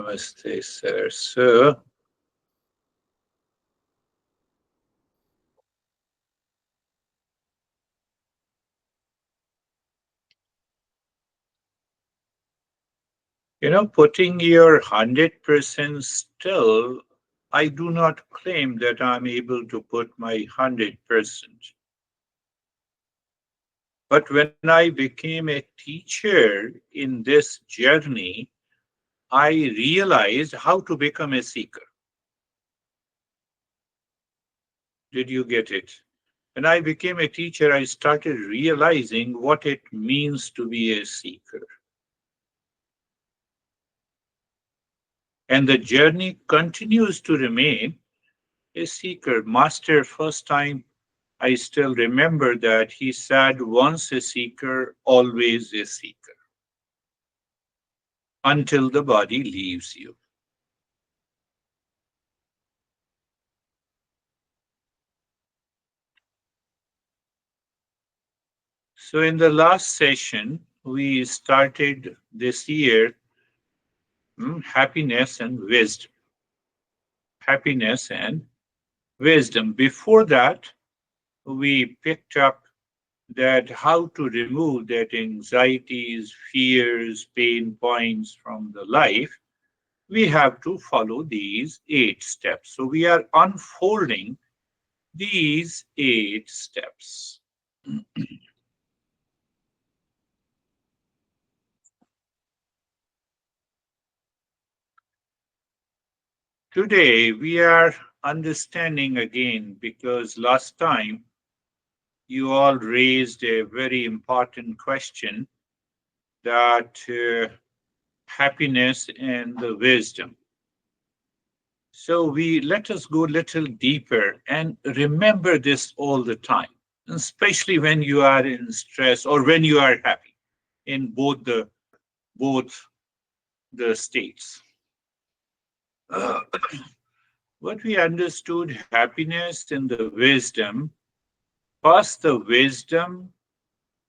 Namaste, sir. So, putting your 100% still, I do not claim that I'm able to put my 100%. But when I became a teacher in this journey, I realized how to become a seeker. Did you get it? When I became a teacher, I started realizing what it means to be a seeker. And the journey continues to remain a seeker. Master, first time I still remember that he said, once a seeker, always a seeker, until the body leaves you. So, in the last session, we started this year happiness and wisdom. Happiness and wisdom. Before that, we picked up that how to remove that anxieties, fears, pain points from the life. We have to follow these 8 steps. So we are unfolding these 8 steps. Today we are understanding again because last time you all raised a very important question that happiness and the wisdom. So we let us go a little deeper and remember this all the time, especially when you are in stress or when you are happy in both the states. Uh, what we understood happiness and the wisdom, first the wisdom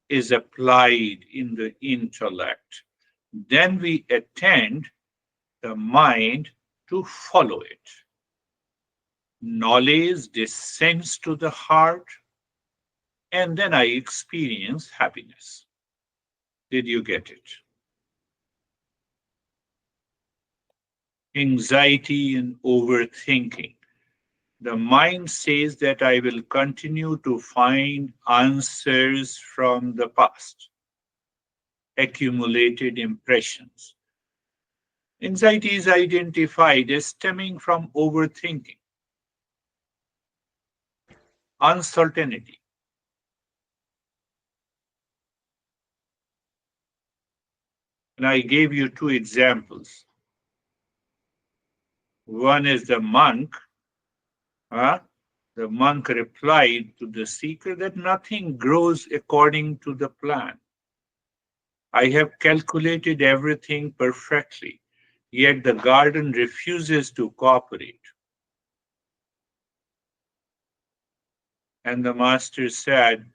is applied in the intellect. Then we attend the mind to follow it. Knowledge descends to the heart, and then I experience happiness. Did you get it? Anxiety and overthinking. The mind says that I will continue to find answers from the past, accumulated impressions. Anxiety is identified as stemming from overthinking, uncertainty. And I gave you 2 examples. One is the monk. The monk replied to the seeker that nothing grows according to the plan. I have calculated everything perfectly, yet the garden refuses to cooperate. And the master said,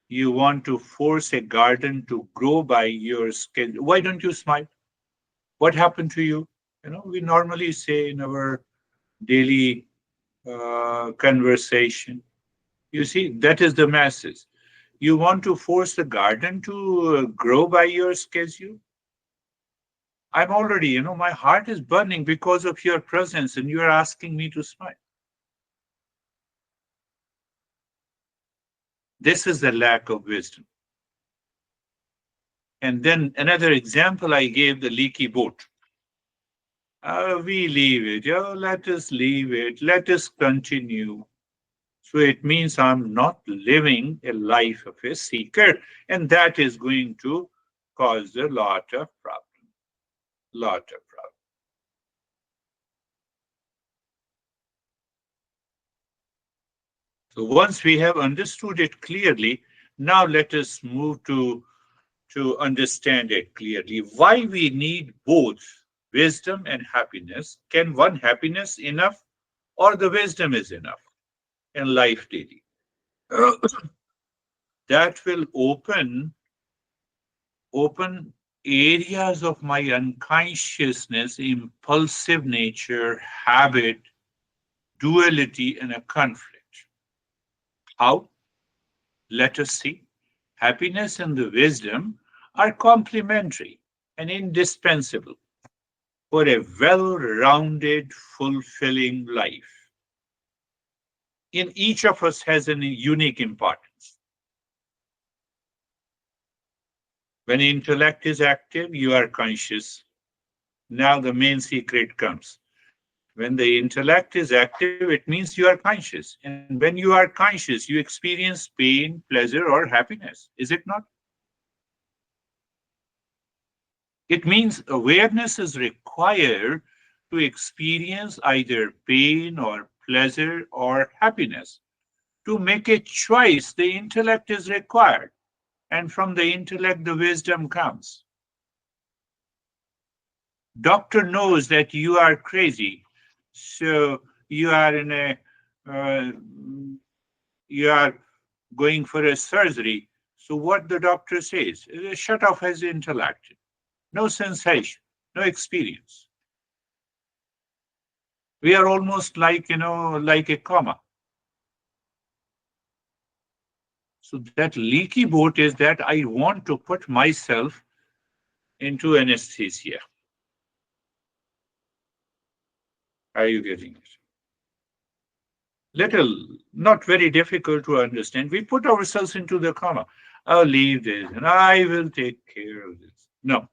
you want to force a garden to grow by your schedule. Why don't you smile? What happened to you? We normally say in our daily conversation. You see, that is the message. You want to force the garden to grow by your schedule? I'm already, my heart is burning because of your presence, and you are asking me to smile. This is the lack of wisdom. And then another example I gave, the leaky boat. We leave it. Let us leave it. Let us continue. So it means I'm not living a life of a seeker, and that is going to cause a lot of problem. Lot of problem. So once we have understood it clearly, now let us move to understand it clearly. Why we need both wisdom and happiness? Can one happiness enough, or the wisdom is enough in life daily? That will open areas of my unconsciousness, impulsive nature, habit, duality, and a conflict. How? Let us see. Happiness and the wisdom are complementary and indispensable for a well rounded, fulfilling life. In each of us has a unique importance. When intellect is active, you are conscious. Now the main secret comes. When the intellect is active, it means you are conscious. And when you are conscious, you experience pain, pleasure, or happiness. Is it not? It means awareness is required to experience either pain or pleasure or happiness. To make a choice, the intellect is required. And from the intellect, the wisdom comes. Doctor knows that you are crazy, so you are in a uh, you are going for a surgery. So what the doctor says, shut off his intellect, no sensation, no experience. We are almost like like a coma. So that leaky boat is that I want to put myself into anesthesia. Are you getting it? Little, not very difficult to understand. We put ourselves into the coma. I'll leave this and I will take care of this. No,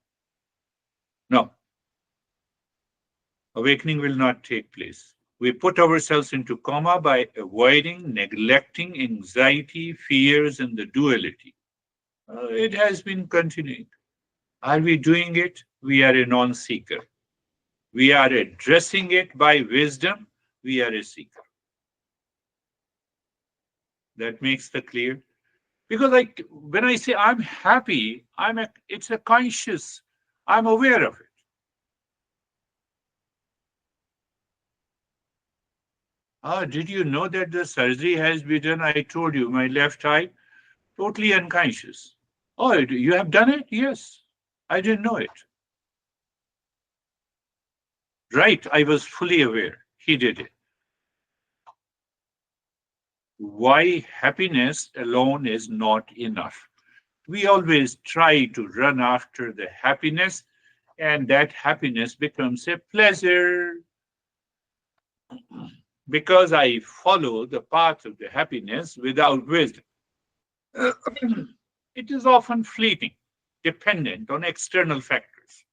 no, awakening will not take place. We put ourselves into coma by avoiding, neglecting anxiety, fears, and the duality. It has been continuing. Are we doing it? We are a non seeker. We are addressing it by wisdom. We are a seeker. That makes the clear. Because like when I say I'm happy, it's a conscious, I'm aware of it. Ah, did you know that the surgery has been done? I told you, my left eye, totally unconscious. Oh, you have done it? Yes. I didn't know it. Right, I was fully aware. He did it. Why happiness alone is not enough. We always try to run after the happiness, and that happiness becomes a pleasure because I follow the path of the happiness without wisdom. It is often fleeting, dependent on external factors.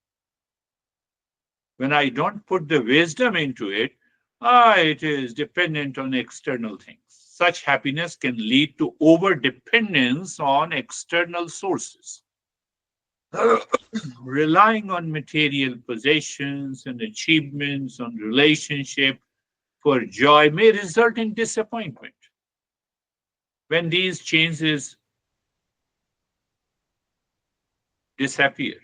When I don't put the wisdom into it, it is dependent on external things. Such happiness can lead to over dependence on external sources. Relying on material possessions and achievements, on relationship for joy may result in disappointment. When these changes disappear,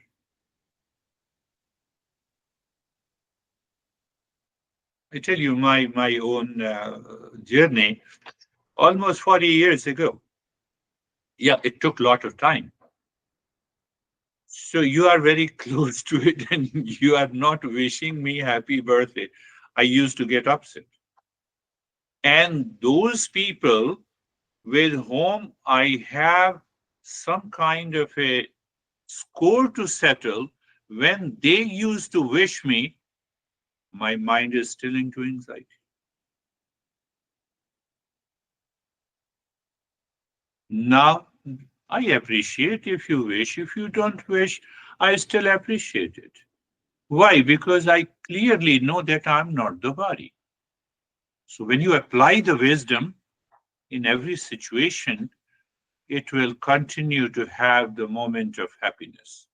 I tell you my own journey almost 40 years ago. Yeah, it took a lot of time. So you are very close to it and you are not wishing me happy birthday. I used to get upset. And those people with whom I have some kind of a score to settle, when they used to wish me, my mind is still into anxiety. Now, I appreciate if you wish. If you don't wish, I still appreciate it. Why? Because I clearly know that I'm not the body. So when you apply the wisdom in every situation, it will continue to have the moment of happiness.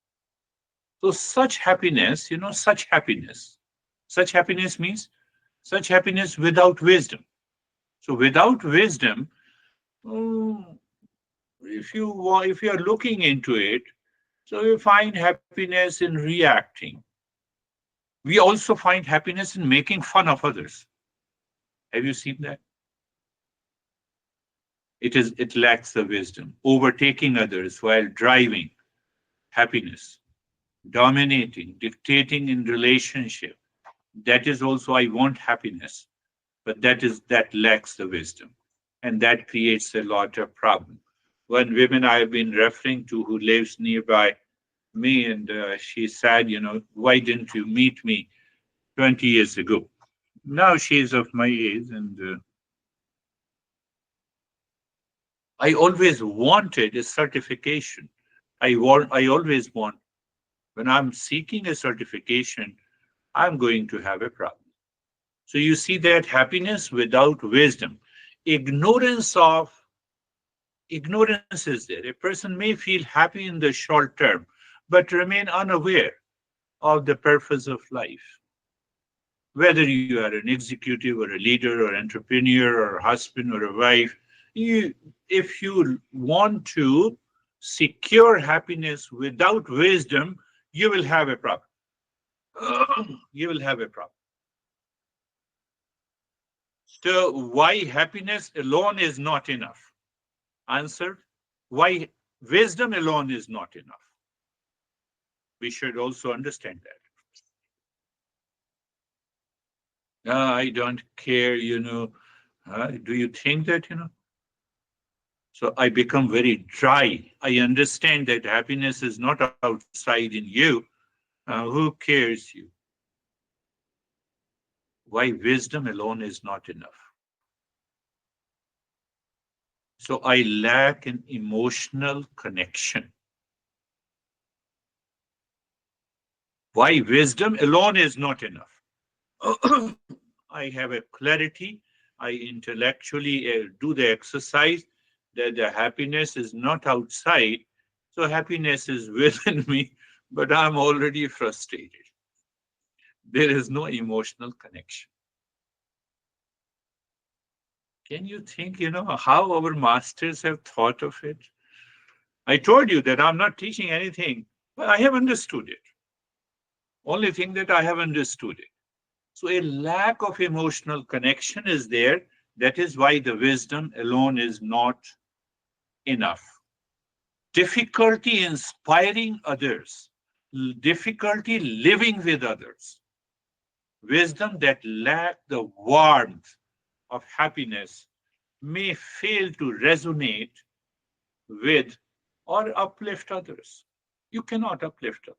So such happiness means such happiness without wisdom. So without wisdom, mm, if you are looking into it, so you find happiness in reacting. We also find happiness in making fun of others. Have you seen that? It lacks the wisdom. Overtaking others while driving happiness. dominating, dictating in relationship. That is also, I want happiness, but that lacks the wisdom. And that creates a lot of problem. One woman I have been referring to who lives nearby me, and she said, why didn't you meet me 20 years ago? Now she is of my age, and I always wanted a certification. I always want, when I'm seeking a certification, I'm going to have a problem. So you see that happiness without wisdom, ignorance of ignorance is there. A person may feel happy in the short term, but remain unaware of the purpose of life. Whether you are an executive or a leader or entrepreneur or a husband or a wife, you, if you want to secure happiness without wisdom, you will have a problem. You will have a problem. So, why happiness alone is not enough? Answer: why wisdom alone is not enough? We should also understand that. I don't care, do you think that, So I become very dry. I understand that happiness is not outside in you. Who cares you? Why wisdom alone is not enough? So I lack an emotional connection. Why wisdom alone is not enough? I have a clarity. I intellectually do the exercise that the happiness is not outside. So happiness is within me, but I'm already frustrated. There is no emotional connection. Can you think, how our masters have thought of it? I told you that I'm not teaching anything, but I have understood it. Only thing that I have understood it. So a lack of emotional connection is there. That is why the wisdom alone is not enough. Difficulty inspiring others, difficulty living with others, wisdom that lack the warmth of happiness may fail to resonate with or uplift others. You cannot uplift others.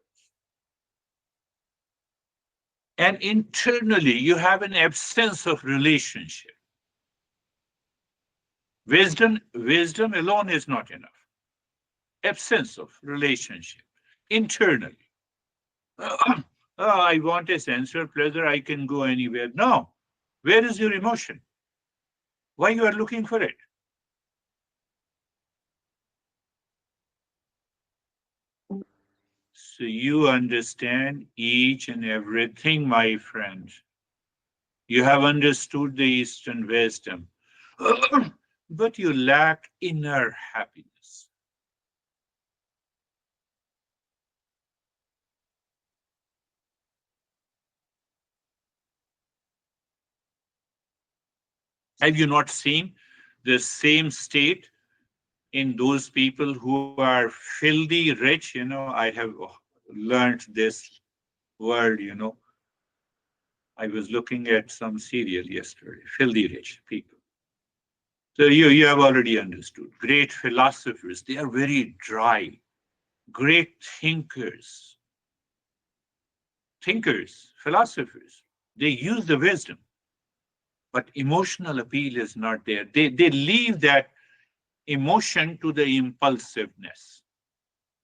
And internally, you have an absence of relationship. Wisdom alone is not enough. Absence of relationship internally. Oh, I want a sense of pleasure. I can go anywhere. No. Where is your emotion? Why you are looking for it? So you understand each and everything, my friend. You have understood the Eastern wisdom, but you lack inner happiness. Have you not seen the same state in those people who are filthy rich? I have learned this word, I was looking at some serial yesterday, filthy rich people. So you have already understood. Great philosophers, they are very dry. Great thinkers, philosophers, they use the wisdom, but emotional appeal is not there. They leave that emotion to the impulsiveness.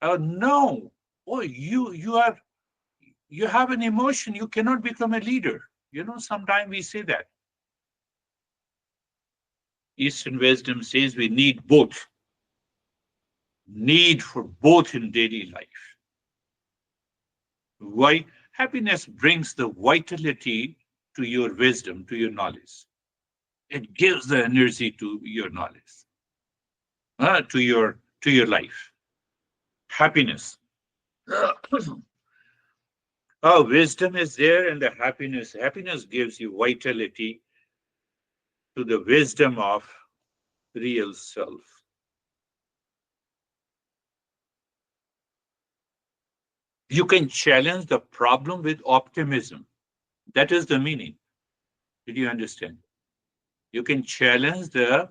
No, oh, you have an emotion. You cannot become a leader. Sometimes we say that. Eastern wisdom says we need both. Need for both in daily life. Why? Happiness brings the vitality to your wisdom, to your knowledge. It gives the energy to your knowledge, to your life. Happiness. Oh, wisdom is there, and the happiness. Happiness gives you vitality to the wisdom of real self. You can challenge the problem with optimism. That is the meaning. Did you understand? You can challenge the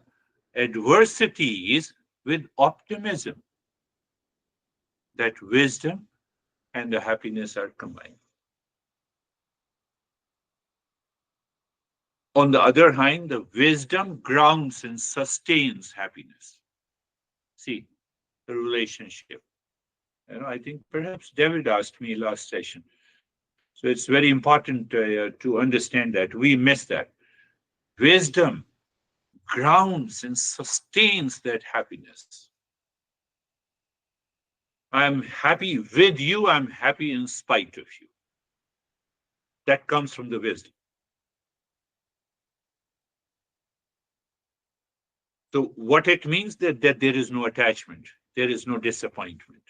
adversities with optimism, that wisdom and the happiness are combined. On the other hand, the wisdom grounds and sustains happiness. See, the relationship. I think perhaps David asked me last session. So it's very important to understand that. We miss that. Wisdom grounds and sustains that happiness. I'm happy with you, I'm happy in spite of you. That comes from the wisdom. So what it means that there is no attachment, there is no disappointment.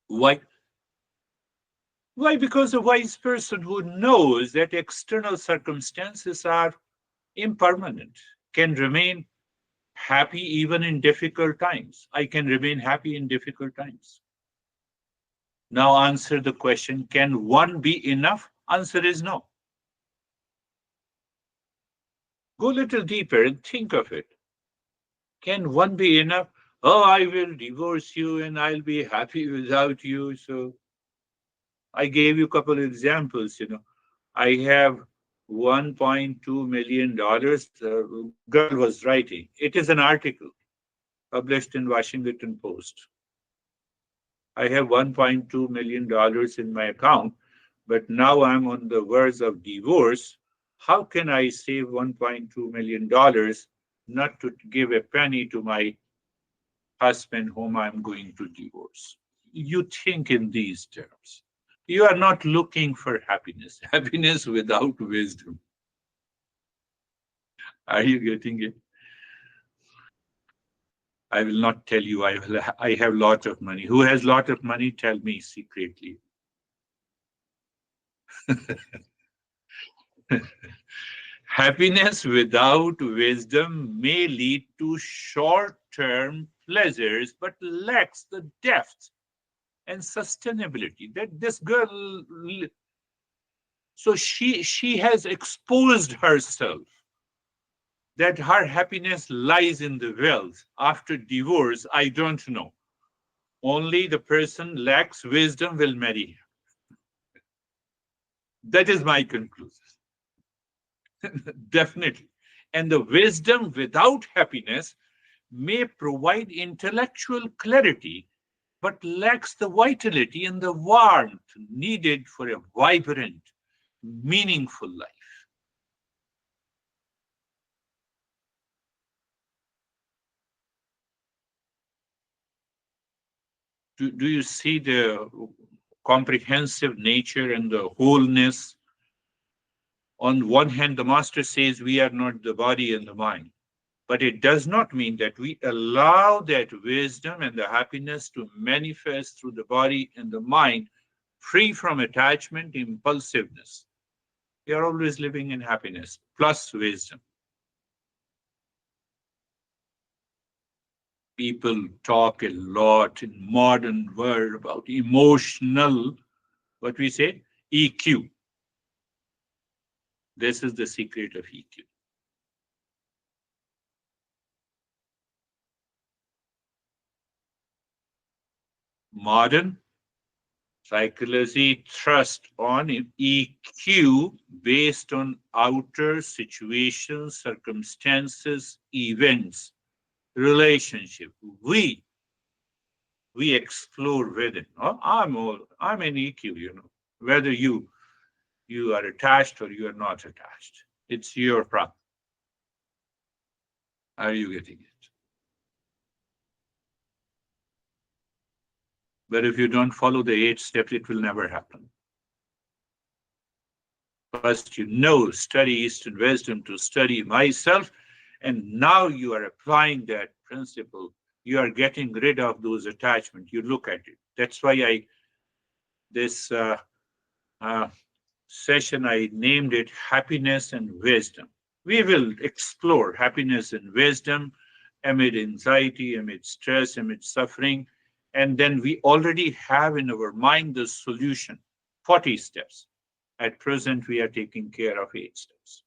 Why? Why? Because a wise person who knows that external circumstances are impermanent can remain happy even in difficult times. I can remain happy in difficult times. Now answer the question, can one be enough? Answer is no. Go a little deeper and think of it. Can one be enough? Oh, I will divorce you and I'll be happy without you. So I gave you a couple of examples. I have $1.2 million. The girl was writing. It is an article published in Washington Post. I have $1.2 million in my account, but now I'm on the verge of divorce. How can I save $1.2 million not to give a penny to my husband whom I'm going to divorce? You think in these terms. You are not looking for happiness, happiness without wisdom. Are you getting it? I will not tell you I have lot of money. Who has lot of money? Tell me secretly. Happiness without wisdom may lead to short term pleasures, but lacks the depth and sustainability that this girl. So she has exposed herself that her happiness lies in the wealth. After divorce, I don't know. Only the person lacks wisdom will marry. That is my conclusion. Definitely. And the wisdom without happiness may provide intellectual clarity, but lacks the vitality and the warmth needed for a vibrant, meaningful life. Do you see the comprehensive nature and the wholeness? On one hand, the master says we are not the body and the mind, but it does not mean that we allow that wisdom and the happiness to manifest through the body and the mind, free from attachment, impulsiveness. We are always living in happiness plus wisdom. People talk a lot in modern world about emotional, what we say, EQ. This is the secret of EQ. Modern psychology thrusts on EQ based on outer situations, circumstances, events, relationship. We explore within. Oh, I'm an EQ. Whether you are attached or you are not attached. It's your problem. Are you getting it? But if you don't follow the 8 steps, it will never happen. First, study Eastern wisdom to study myself, and now you are applying that principle. You are getting rid of those attachments. You look at it. That's why this uh, session I named it Happiness and Wisdom. We will explore happiness and wisdom amid anxiety, amid stress, amid suffering, And then we already have in our mind the solution, 40 steps. At present, we are taking care of 8 steps.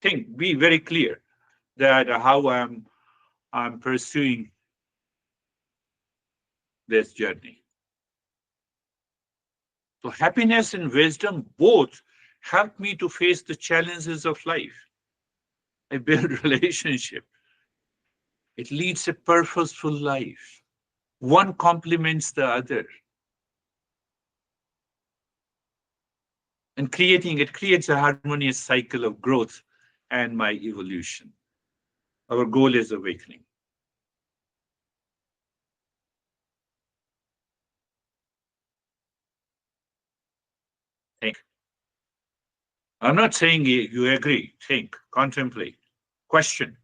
Think, be very clear that how I'm pursuing this journey. So happiness and wisdom both help me to face the challenges of life. I build relationship. It leads a purposeful life. One complements the other. And creating it creates a harmonious cycle of growth and my evolution. Our goal is awakening. Think. I'm not saying you agree. Think, contemplate, question.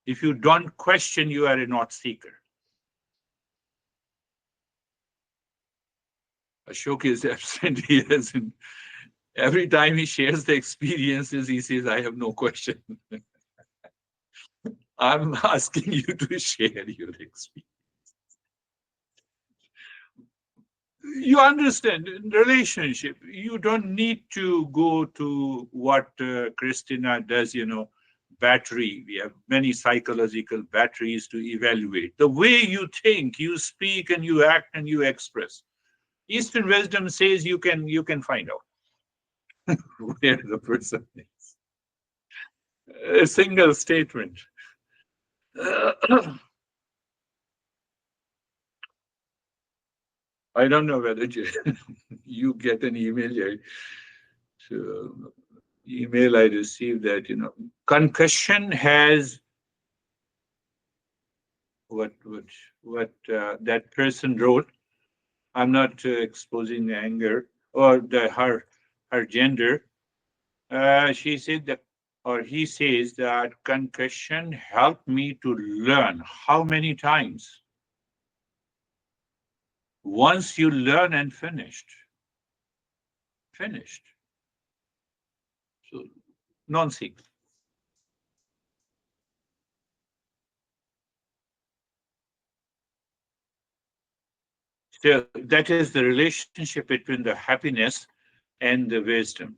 If you don't question, you are a not seeker. Ashok is absent. He hasn't. Every time he shares the experiences, he says, I have no question. I'm asking you to share your experience. You understand, in relationship, you don't need to go to what Christina does, battery. We have many psychological batteries to evaluate. The way you think, you speak, and you act and you express. Eastern wisdom says you can find out where the person is. A single statement. I don't know whether you get an email. So, email I received that concussion has what what that person wrote. I'm not exposing anger or her gender. She said that, or he says that concussion helped me to learn. How many times? Once you learn and finished. So non-seek. So that is the relationship between the happiness and the wisdom.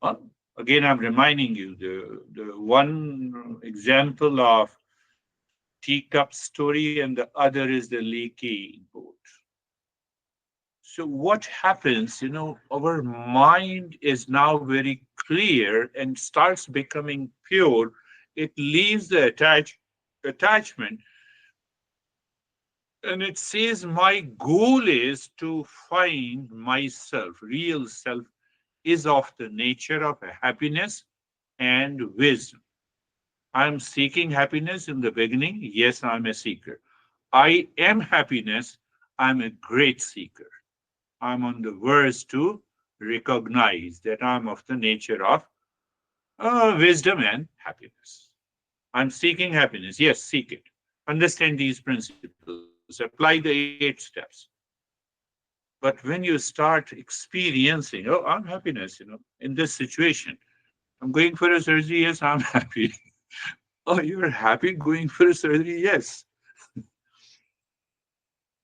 Well, again, I'm reminding you the one example of teacup story and the other is the leaky boat. So what happens, our mind is now very clear and starts becoming pure. It leaves the attachment and it says, my goal is to find myself, real self is of the nature of happiness and wisdom. I'm seeking happiness in the beginning. Yes, I'm a seeker. I am happiness. I'm a great seeker. I'm on the verge to recognize that I'm of the nature of wisdom and happiness. I'm seeking happiness. Yes, seek it. Understand these principles. Apply the 8 steps. But when you start experiencing, oh, I'm happiness, in this situation, I'm going for a surgery. Yes, I'm happy. Oh, you're happy going for a surgery? Yes.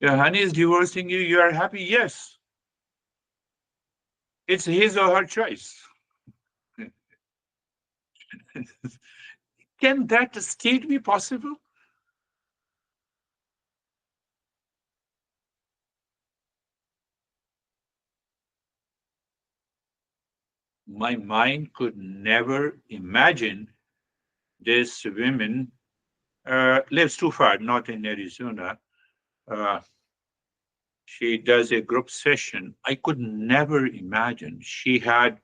Your honey is divorcing you. You are happy? Yes. It's his or her choice. Can that state be possible? My mind could never imagine this woman lives too far, not in Arizona. Uh, she does a group session. I could never imagine. She had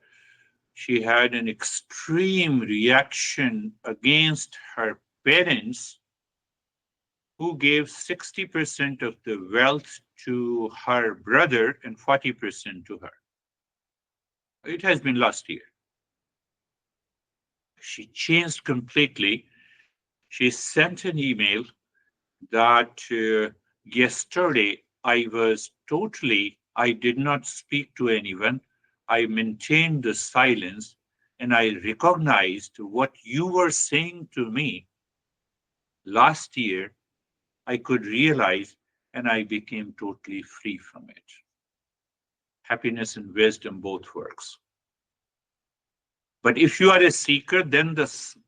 an extreme reaction against her parents who gave 60% of the wealth to her brother and 40% to her. It has been last year. She changed completely. She sent an email that yesterday I did not speak to anyone. I maintained the silence and I recognized what you were saying to me. Last year, I could realize and I became totally free from it. Happiness and wisdom both works. But if you are a seeker, then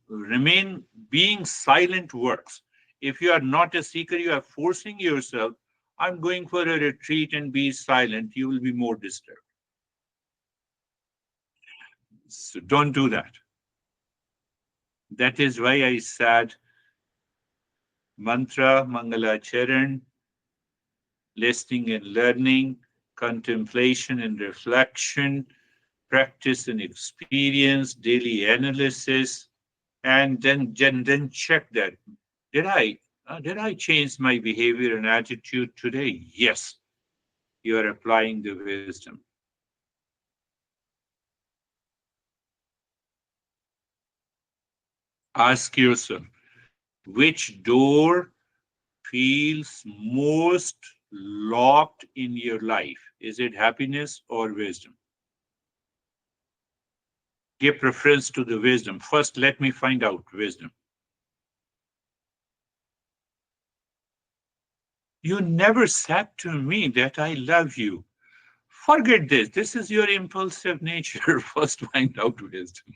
remain being silent works. If you are not a seeker, you are forcing yourself. I'm going for a retreat and be silent. You will be more disturbed. So don't do that. That is why I said mantra, mangalacharan, listening and learning, contemplation and reflection, practice and experience, daily analysis, and then check that. Did I change my behavior and attitude today? Yes, you are applying the wisdom. Ask yourself which door feels most locked in your life. Is it happiness or wisdom? Give preference to the wisdom. First, let me find out wisdom. You never said to me that I love you. Forget this. This is your impulsive nature. First, find out wisdom.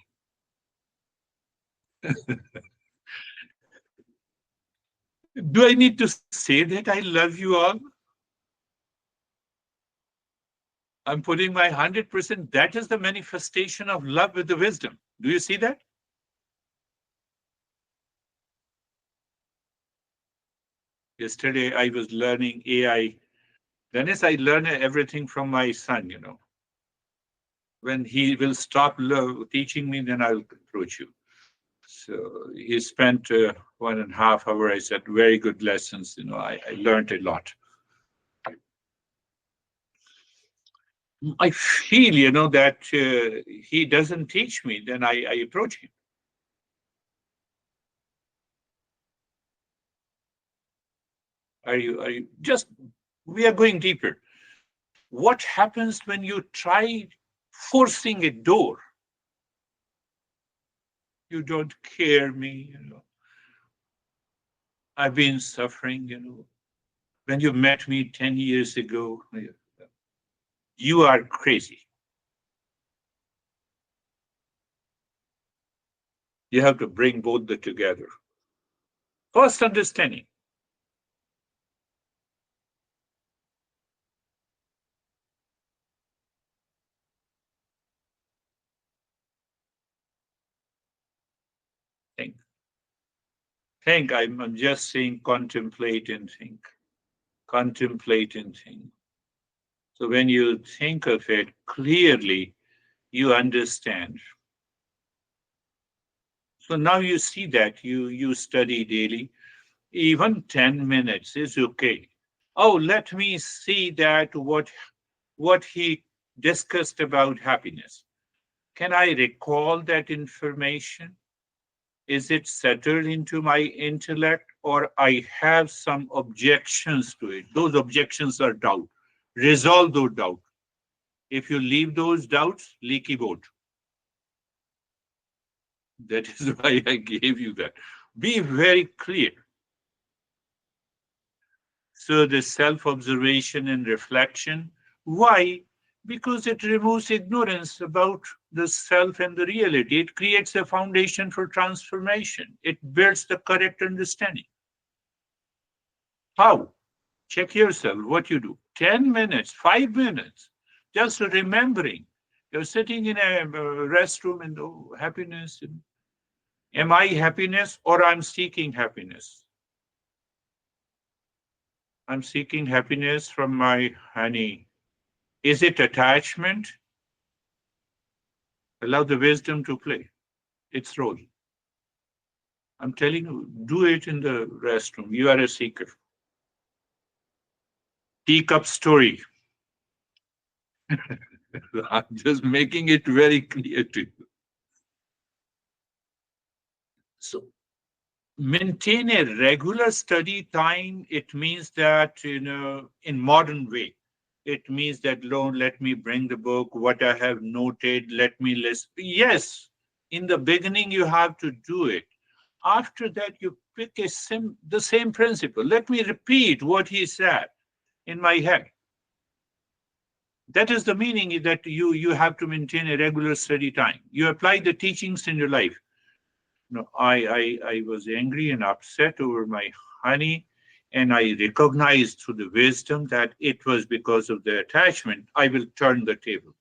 Do I need to say that I love you all? I'm putting my 100%. That is the manifestation of love with the wisdom. Do you see that? Yesterday, I was learning AI. Dennis, I learn everything from my son. When he will stop teaching me, then I'll approach you. So he spent 1.5 hours. I said, very good lessons. I learned a lot. I feel, that he doesn't teach me, then I approach him. Are you just, we are going deeper. What happens when you try forcing a door? You don't care me. I've been suffering. When you met me 10 years ago, you are crazy. You have to bring both the together. First understanding. Think. Think. I'm just saying contemplate and think. Contemplate and think. So when you think of it clearly, you understand. So now you see that you study daily. Even 10 minutes is okay. Oh, let me see that what he discussed about happiness. Can I recall that information? Is it settled into my intellect or I have some objections to it? Those objections are doubt. Resolve those doubts. If you leave those doubts, leaky boat. That is why I gave you that. Be very clear. So the self-observation and reflection. Why? Because it removes ignorance about the self and the reality. It creates a foundation for transformation. It builds the correct understanding. How? Check yourself what you do. 10 minutes, 5 minutes, just remembering. You're sitting in a restroom and oh, happiness. Am I happiness or I'm seeking happiness? I'm seeking happiness from my honey. Is it attachment? Allow the wisdom to play its role. I'm telling you, do it in the restroom. You are a seeker. Teacup story. I'm just making it very clear to you. So maintain a regular study time. It means that, in modern way, it means that, Lord, let me bring the book, what I have noted, let me list. Yes, in the beginning, you have to do it. After that, you pick the same principle. Let me repeat what he said in my head. That is the meaning that you have to maintain a regular study time. You apply the teachings in your life. No, I was angry and upset over my honey, and I recognized through the wisdom that it was because of the attachment. I will turn the table.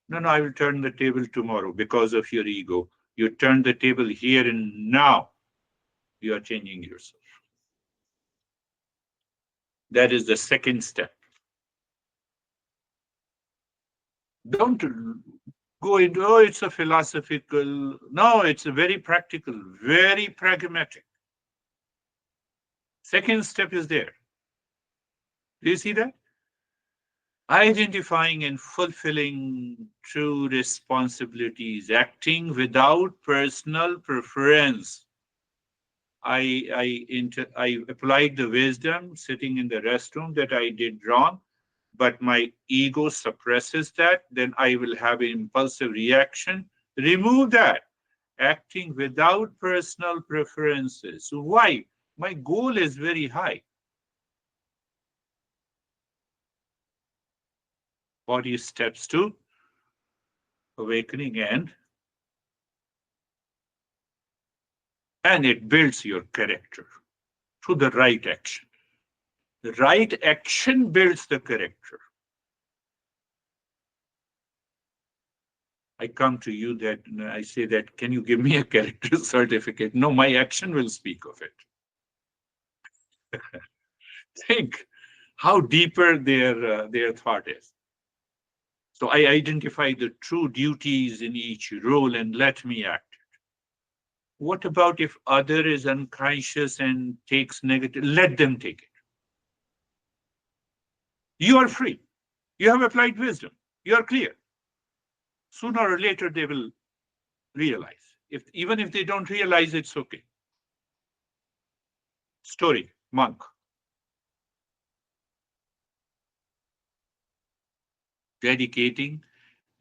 No, no, I will turn the table tomorrow because of your ego. You turn the table here and now. You are changing yourself. That is the second step. Don't go into, oh, it's a philosophical. No, it's a very practical, very pragmatic. Second step is there. Do you see that? Identifying and fulfilling true responsibilities, acting without personal preference. I applied the wisdom sitting in the restroom that I did wrong, but my ego suppresses that, then I will have an impulsive reaction. Remove that. Acting without personal preferences. Why? My goal is very high. Body steps to awakening and it builds your character through the right action. The right action builds the character. I come to you that I say that, can you give me a character certificate? No, my action will speak of it. Think how deeper their thought is. So I identify the true duties in each role and let me act. What about if other is unconscious and takes negative? Let them take it. You are free. You have applied wisdom. You are clear. Sooner or later they will realize. Even if they don't realize, it's okay. Story, monk. Dedicating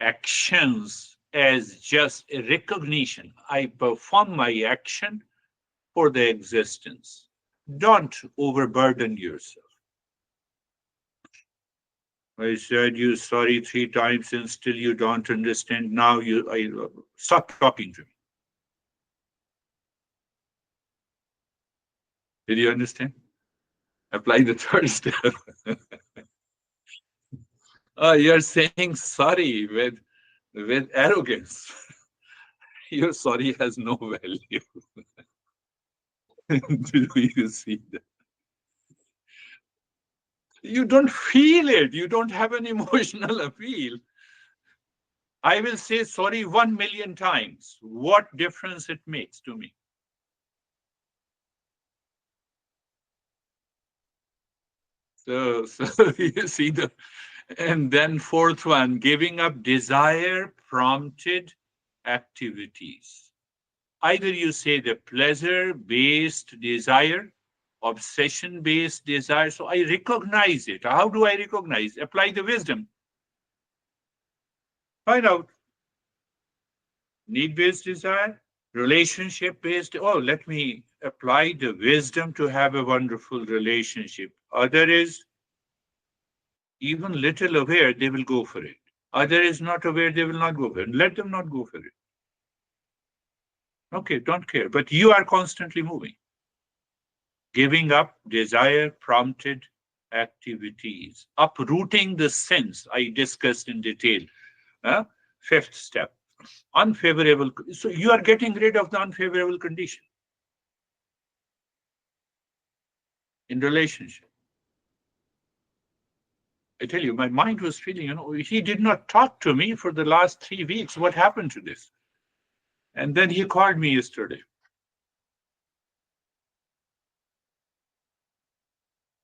actions as just a recognition. I perform my action for the existence. Don't overburden yourself. I said you sorry 3 times and still you don't understand. Now I stop talking to me. Did you understand? Apply the third step. You're saying sorry with arrogance. Your sorry has no value. Do you see that? You don't feel it. You don't have an emotional appeal. I will say sorry 1 million times. What difference it makes to me? So you see and then fourth one, giving up desire prompted activities. Either you say the pleasure-based desire, obsession-based desire. So I recognize it. How do I recognize? Apply the wisdom. Find out. Need-based desire, relationship-based. Oh, let me apply the wisdom to have a wonderful relationship. Other is even little aware, they will go for it. Other is not aware, they will not go for it. Let them not go for it. Okay, don't care. But you are constantly moving. Giving up desire prompted activities. Uprooting the sense I discussed in detail. Fifth step. Unfavorable. So you are getting rid of the unfavorable condition in relationship. I tell you, my mind was feeling, he did not talk to me for the last 3 weeks. What happened to this? And then he called me yesterday.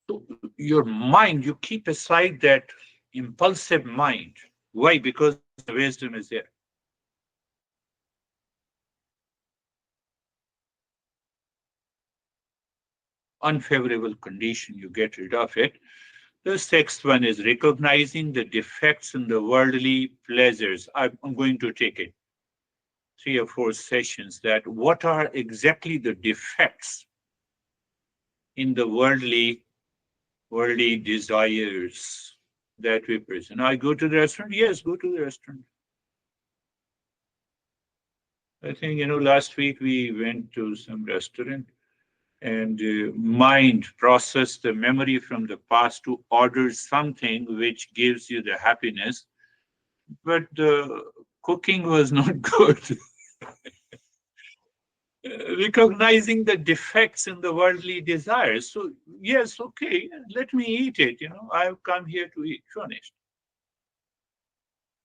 So your mind, you keep aside that impulsive mind. Why? Because the wisdom is there. Unfavorable condition, you get rid of it. The sixth one is recognizing the defects in the worldly pleasures. I'm going to take it. 3 or 4 sessions that what are exactly the defects in the worldly desires that we present. I go to the restaurant. Yes, go to the restaurant. I think, last week we went to some restaurant and mind process the memory from the past to order something which gives you the happiness, but the cooking was not good. Recognizing the defects in the worldly desires. So, yes, okay, let me eat it. I've come here to eat. Finished.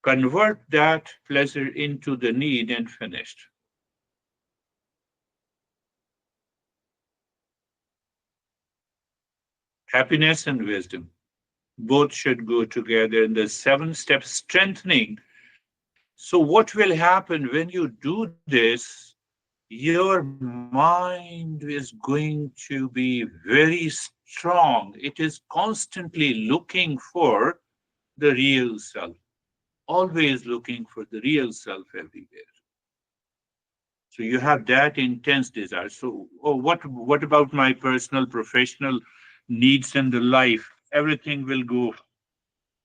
Convert that pleasure into the need and finished. Happiness and wisdom both should go together in the 7 step strengthening. So, what will happen when you do this? Your mind is going to be very strong. It is constantly looking for the real self, always looking for the real self everywhere. So you have that intense desire. So, oh, what about my personal, professional needs and the life? Everything will go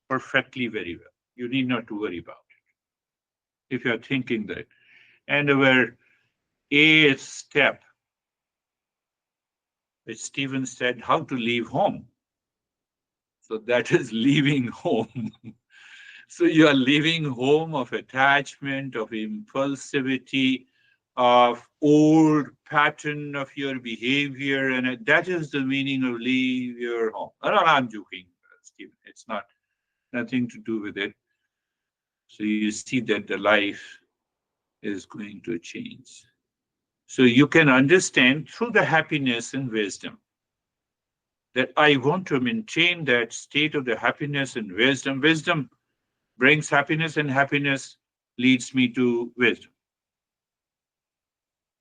perfectly very well. You need not to worry about it if you are thinking that. And our eighth step, which Stephen said, how to leave home. So that is leaving home. So you are leaving home of attachment, of impulsivity, of old pattern of your behavior, and that is the meaning of leave your home. No, I'm joking, Stephen. It's not nothing to do with it. So you see that the life is going to change. So you can understand through the happiness and wisdom that I want to maintain that state of the happiness and wisdom. Wisdom brings happiness, and happiness leads me to wisdom.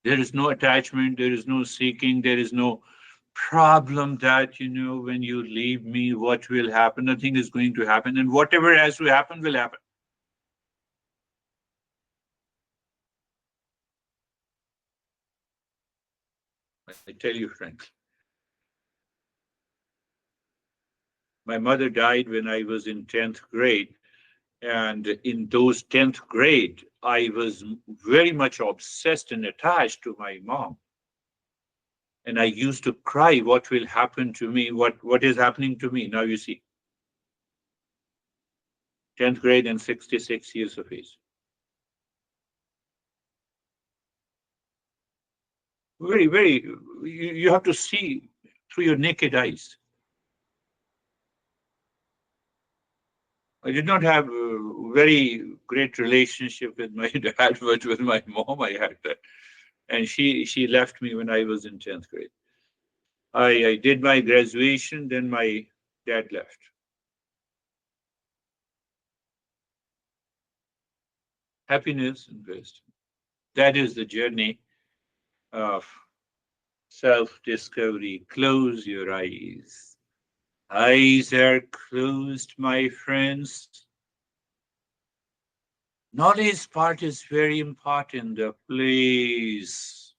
There is no attachment, there is no seeking, there is no problem that, when you leave me, what will happen? Nothing is going to happen, and whatever has to happen will happen. I tell you, friends, my mother died when I was in 10th grade. And in those 10th grade, I was very much obsessed and attached to my mom. And I used to cry, what will happen to me? What is happening to me? Now you see, 10th grade and 66 years of age. Very, very, you have to see through your naked eyes. I did not have a very great relationship with my dad, but with my mom, I had that. And she left me when I was in 10th grade. I did my graduation, then my dad left. Happiness and wisdom. That is the journey of self discovery. Close your eyes. Eyes are closed, my friends. Knowledge part is very important. The place.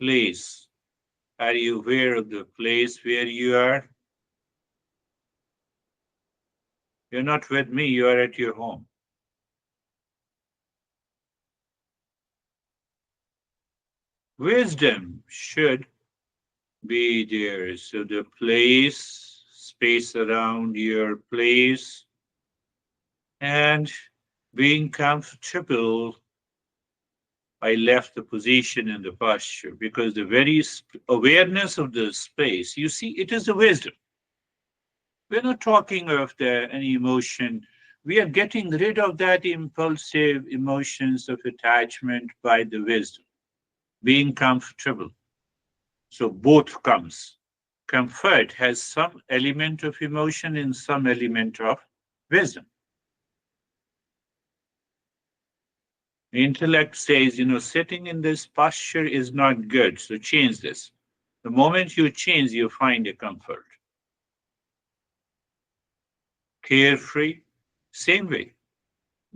Place. Are you aware of the place where you are? You're not with me, you are at your home. Wisdom should be there. So the place, space around your place, and being comfortable. I left the position and the posture because the very awareness of the space, you see, it is a wisdom. We're not talking of any emotion. We are getting rid of that impulsive emotions of attachment by the wisdom, being comfortable. So both comes. Comfort has some element of emotion and some element of wisdom. The intellect says, sitting in this posture is not good, so change this. The moment you change, you find a comfort. Carefree, same way.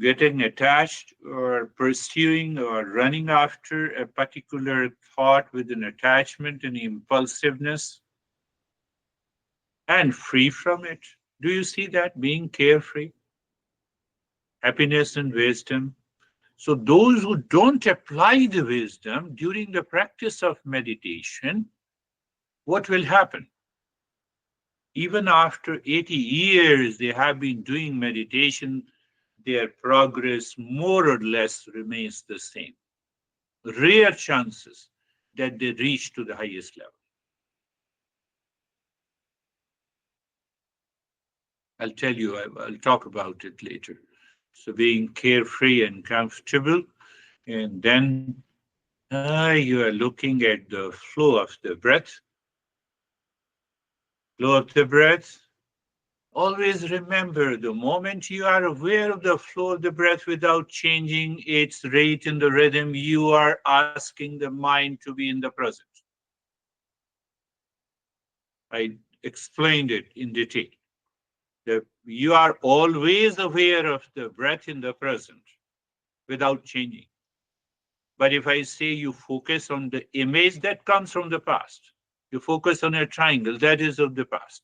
getting attached or pursuing or running after a particular thought with an attachment and impulsiveness and free from it. Do you see that being carefree, happiness and wisdom? So, those who don't apply the wisdom during the practice of meditation, what will happen? Even after 80 years they have been doing meditation, their progress more or less remains the same. Rare chances that they reach to the highest level. I'll tell you, I'll talk about it later. So, being carefree and comfortable, and then you are looking at the flow of the breath, flow of the breath. Always remember the moment you are aware of the flow of the breath without changing its rate in the rhythm, you are asking the mind to be in the present. I explained it in detail. You are always aware of the breath in the present without changing. But if I say you focus on the image that comes from the past, you focus on a triangle that is of the past.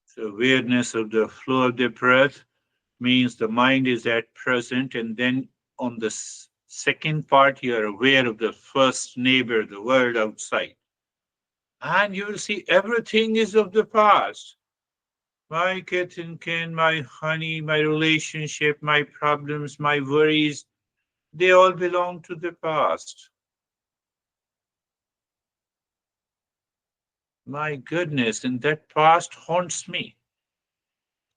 So awareness of the flow of the breath means the mind is at present, and then on the second part, you are aware of the first neighbor, the world outside. And you will see everything is of the past. My kith and kin, my honey, my relationship, my problems, my worries, they all belong to the past. My goodness, and that past haunts me.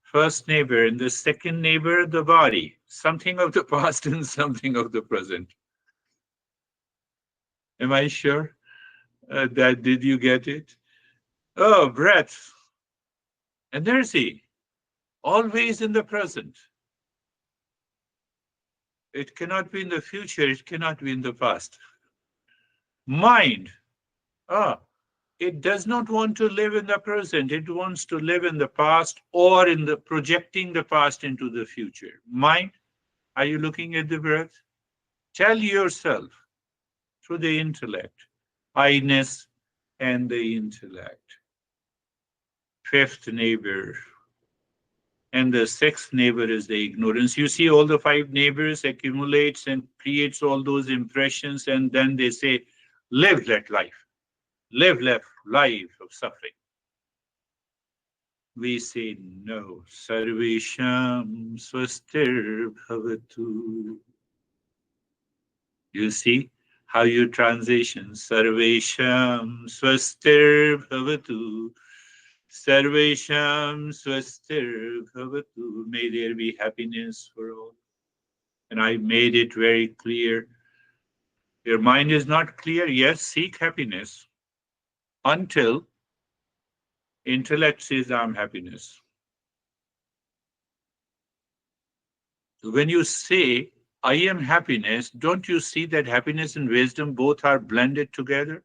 First neighbor, and the second neighbor, the body. Something of the past and something of the present. Am I sure? That did you get it? Oh, breath. Energy. Always in the present. It cannot be in the future. It cannot be in the past. Mind. Ah, it does not want to live in the present. It wants to live in the past or in the projecting the past into the future. Mind. Are you looking at the breath? Tell yourself through the intellect. I-ness and the intellect. Fifth neighbor. And the sixth neighbor is the ignorance. You see, all the five neighbors accumulates and creates all those impressions, and then they say, live that life, live left life of suffering. We say no. Sarvesham swastir bhavatu. You see how you transition. Sarvesham swastir bhavatu. Sarvesham swastir bhavatu. May there be happiness for all. And I made it very clear. Your mind is not clear, yes, seek happiness until intellect says I'm happiness. So when you say I am happiness, don't you see that happiness and wisdom both are blended together?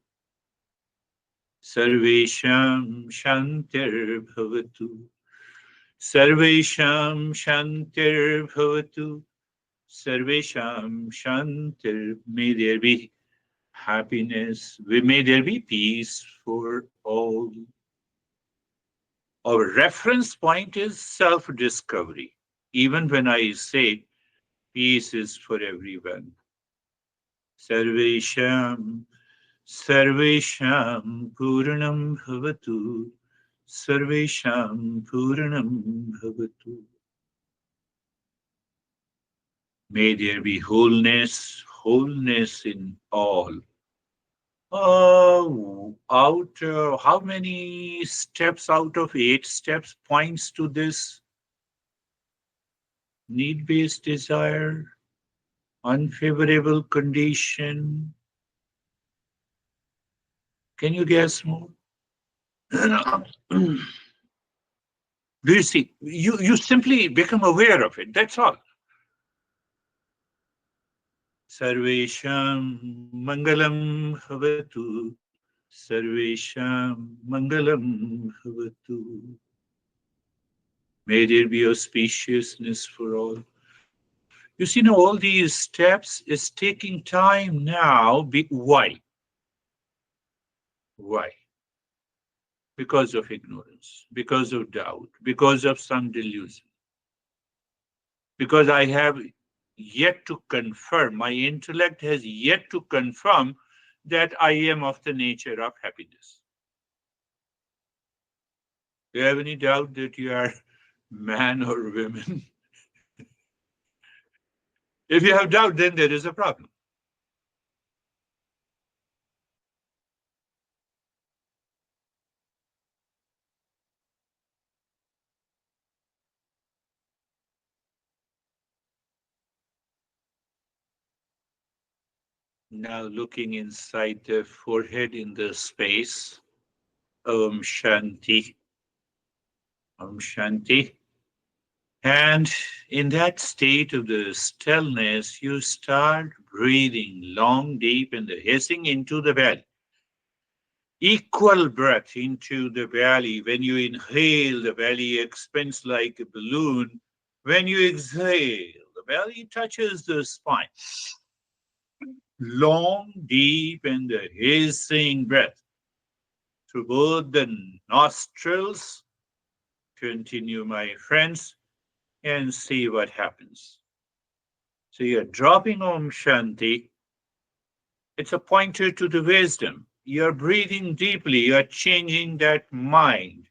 Sarvesham Shantir Bhavatu. Sarvesham Shantir Bhavatu. Sarvesham Shantir. May there be happiness. May there be peace for all. Our reference point is self discovery. Even when I say peace is for everyone. Sarvesham, Sarvesham Puranam Bhavatu. Sarvesham Puranam Bhavatu. May there be wholeness, wholeness in all. How many steps out of 8 steps points to this need-based desire, unfavorable condition? Can you guess more? Do you see? You simply become aware of it. That's all. Sarvesham Mangalam Bhavatu. Sarvesham Mangalam Bhavatu. May there be auspiciousness for all. You see, now all these steps is taking time now. Why? Why? Because of ignorance, because of doubt, because of some delusion. Because I have yet to confirm, my intellect has yet to confirm that I am of the nature of happiness. Do you have any doubt that you are man or women? If you have doubt, then there is a problem. Now looking inside the forehead in the space, Om Shanti, Om Shanti. And in that state of the stillness, you start breathing long, deep, and hissing into the belly. Equal breath into the belly. When you inhale, the belly expands like a balloon. When you exhale, the belly touches the spine. Long, deep, and hissing breath through both the nostrils. Continue, my friends, and see what happens. So you're dropping Om Shanti. It's a pointer to the wisdom. You're breathing deeply. You're changing that mind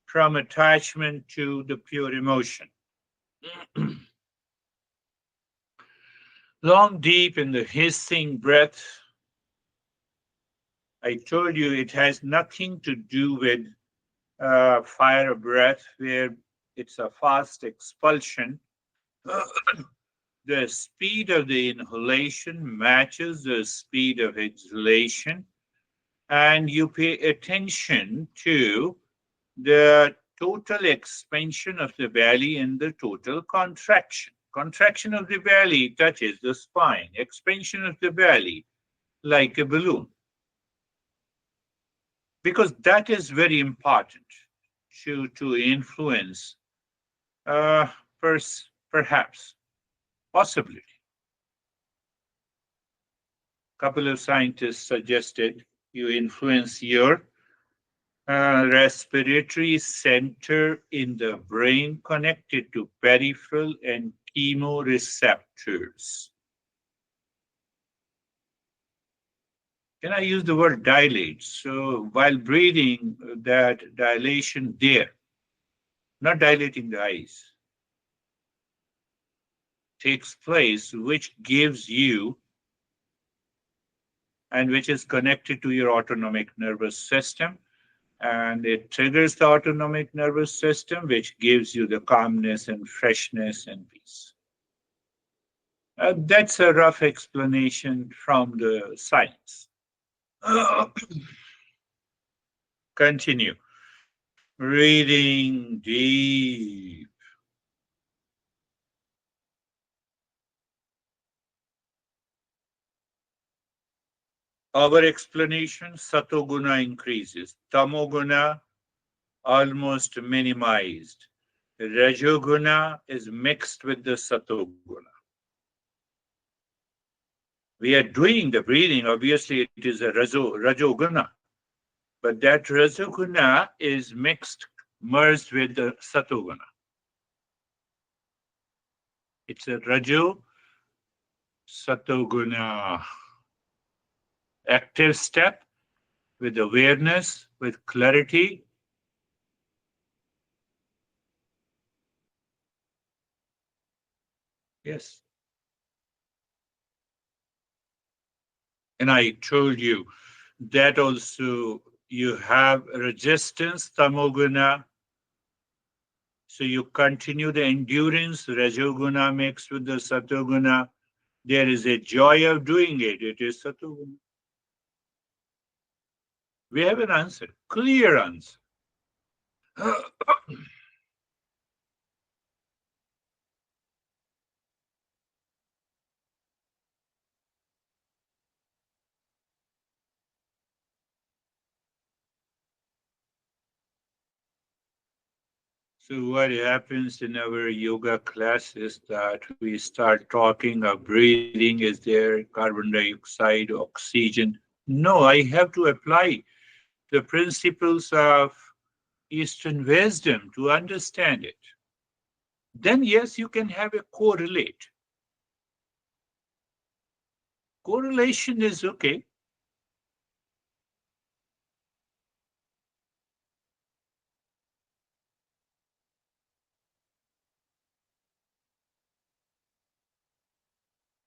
from attachment to the pure emotion. Long, deep in the hissing breath. I told you it has nothing to do with fire breath, where it's a fast expulsion. The speed of the inhalation matches the speed of exhalation, and you pay attention to the total expansion of the belly and the total contraction. Contraction of the belly touches the spine, expansion of the belly like a balloon. Because that is very important to influence, uh, perhaps, possibility. A couple of scientists suggested you influence your respiratory center in the brain connected to peripheral and chemoreceptors. Can I use the word dilate? So while breathing, that dilation there, not dilating the eyes, takes place, which gives you and which is connected to your autonomic nervous system. And it triggers the autonomic nervous system, which gives you the calmness and freshness and peace. That's a rough explanation from the science. Continue. Breathing deep. Our explanation, satoguna increases. Tamoguna almost minimized. Rajoguna is mixed with the satoguna. We are doing the breathing, obviously it is a rajoguna, but that rajoguna is mixed, merged with the satoguna. It's a rajo satoguna active step with awareness, with clarity. Yes. And I told you that also you have resistance, tamoguna. So you continue the endurance, rajoguna mixed with the satoguna. There is a joy of doing it. It is satoguna. We have an answer, clear answer. So what happens in our yoga classes that we start talking of breathing, is there carbon dioxide, oxygen? No, I have to apply the principles of Eastern wisdom to understand it. Then yes, you can have a correlate. Correlation is okay.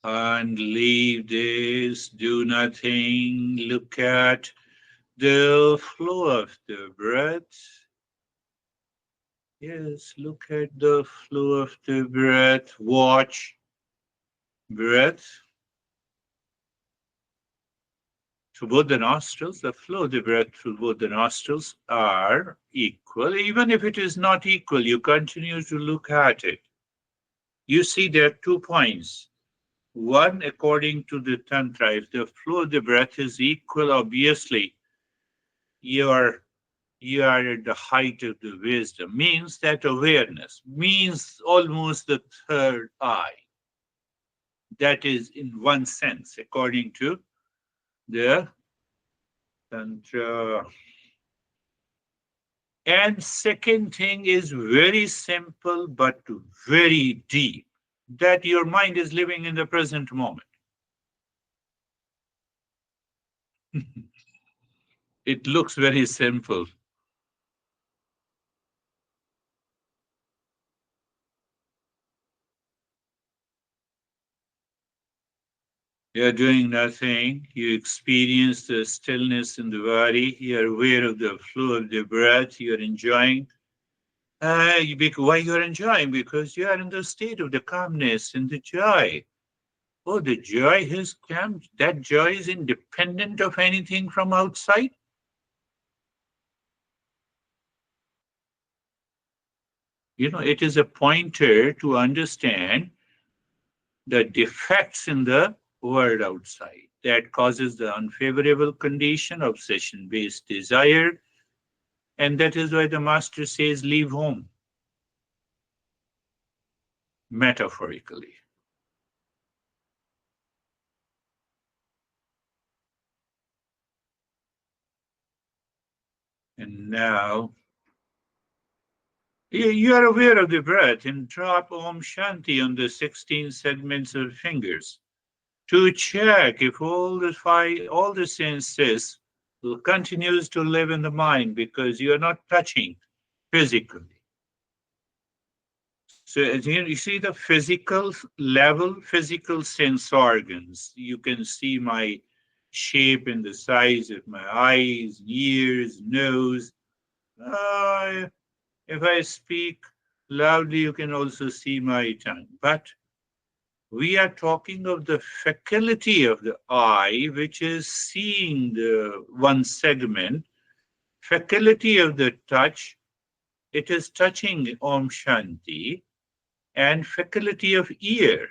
And leave this, do nothing, look at the flow of the breath. Yes, look at the flow of the breath, watch breath through both the nostrils. The flow of the breath through both the nostrils are equal. Even if it is not equal, you continue to look at it. You see there are 2 points. One, according to the Tantra, if the flow of the breath is equal, obviously you are you are at the height of the wisdom, means that awareness, means almost the third eye. That is in one sense, according to the Tantra. And second thing is very simple but very deep, that your mind is living in the present moment. It looks very simple. You're doing nothing. You experience the stillness in the body. You're aware of the flow of the breath. You're enjoying. Why you're enjoying? Because you are in the state of the calmness and the joy. Oh, the joy has come. That joy is independent of anything from outside. It is a pointer to understand the defects in the world outside that causes the unfavorable condition, obsession based desire. And that is why the master says, leave home, metaphorically. And now you are aware of the breath and drop Om Shanti on the 16 segments of fingers to check if all the senses continues to live in the mind because you are not touching physically. So as you see the physical level, physical sense organs. You can see my shape and the size of my eyes, ears, nose. Uh, if I speak loudly, you can also see my tongue. But we are talking of the faculty of the eye, which is seeing the one segment, faculty of the touch, it is touching Om Shanti, and faculty of ear.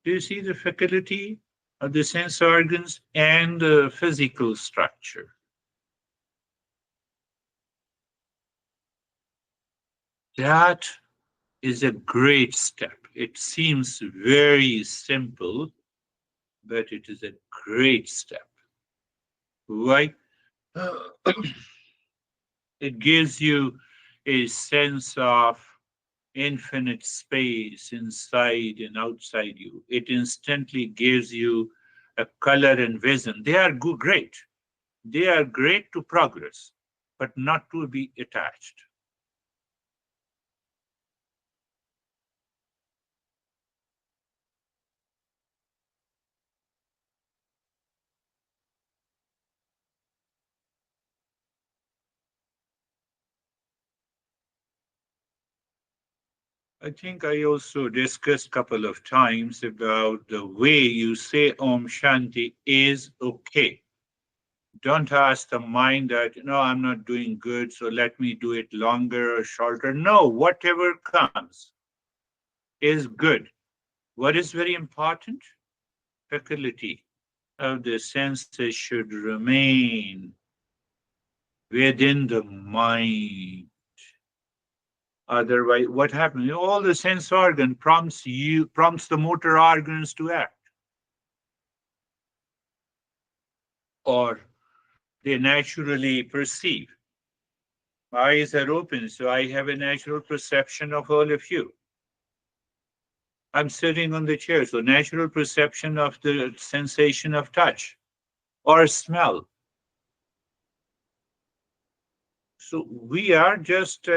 Do you see the faculty of the sense organs and the physical structure? That is a great step. It seems very simple, but it is a great step. Why? It gives you a sense of infinite space inside and outside you. It instantly gives you a color and vision. They are great. They are great to progress, but not to be attached. I think I also discussed a couple of times about the way you say Om Shanti is okay. Don't ask the mind that, no, I'm not doing good, so let me do it longer or shorter. No, whatever comes is good. What is very important? Faculty of the senses should remain within the mind. Otherwise, what happens? All the sense organ prompts the motor organs to act, or they naturally perceive. My eyes are open, so I have a natural perception of all of you. I'm sitting on the chair, so natural perception of the sensation of touch or smell. So we are just,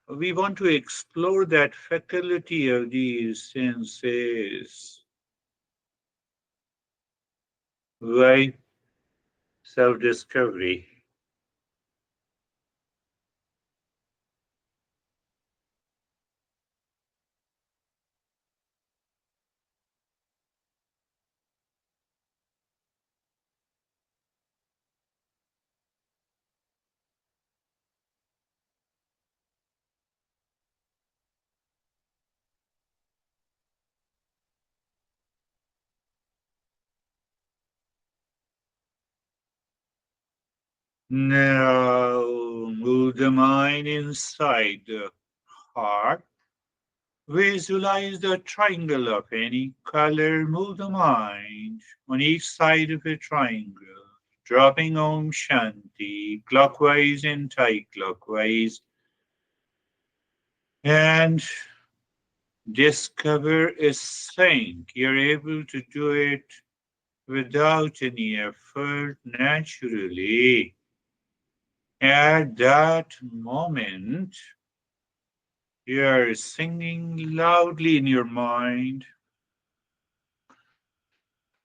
we want to explore that faculty of these senses. Why self discovery? Now move the mind inside the heart. Visualize the triangle of any color. Move the mind on each side of a triangle, dropping Om Shanti clockwise and anti-clockwise, and discover a sync. You're able to do it without any effort naturally. At that moment, you're singing loudly in your mind,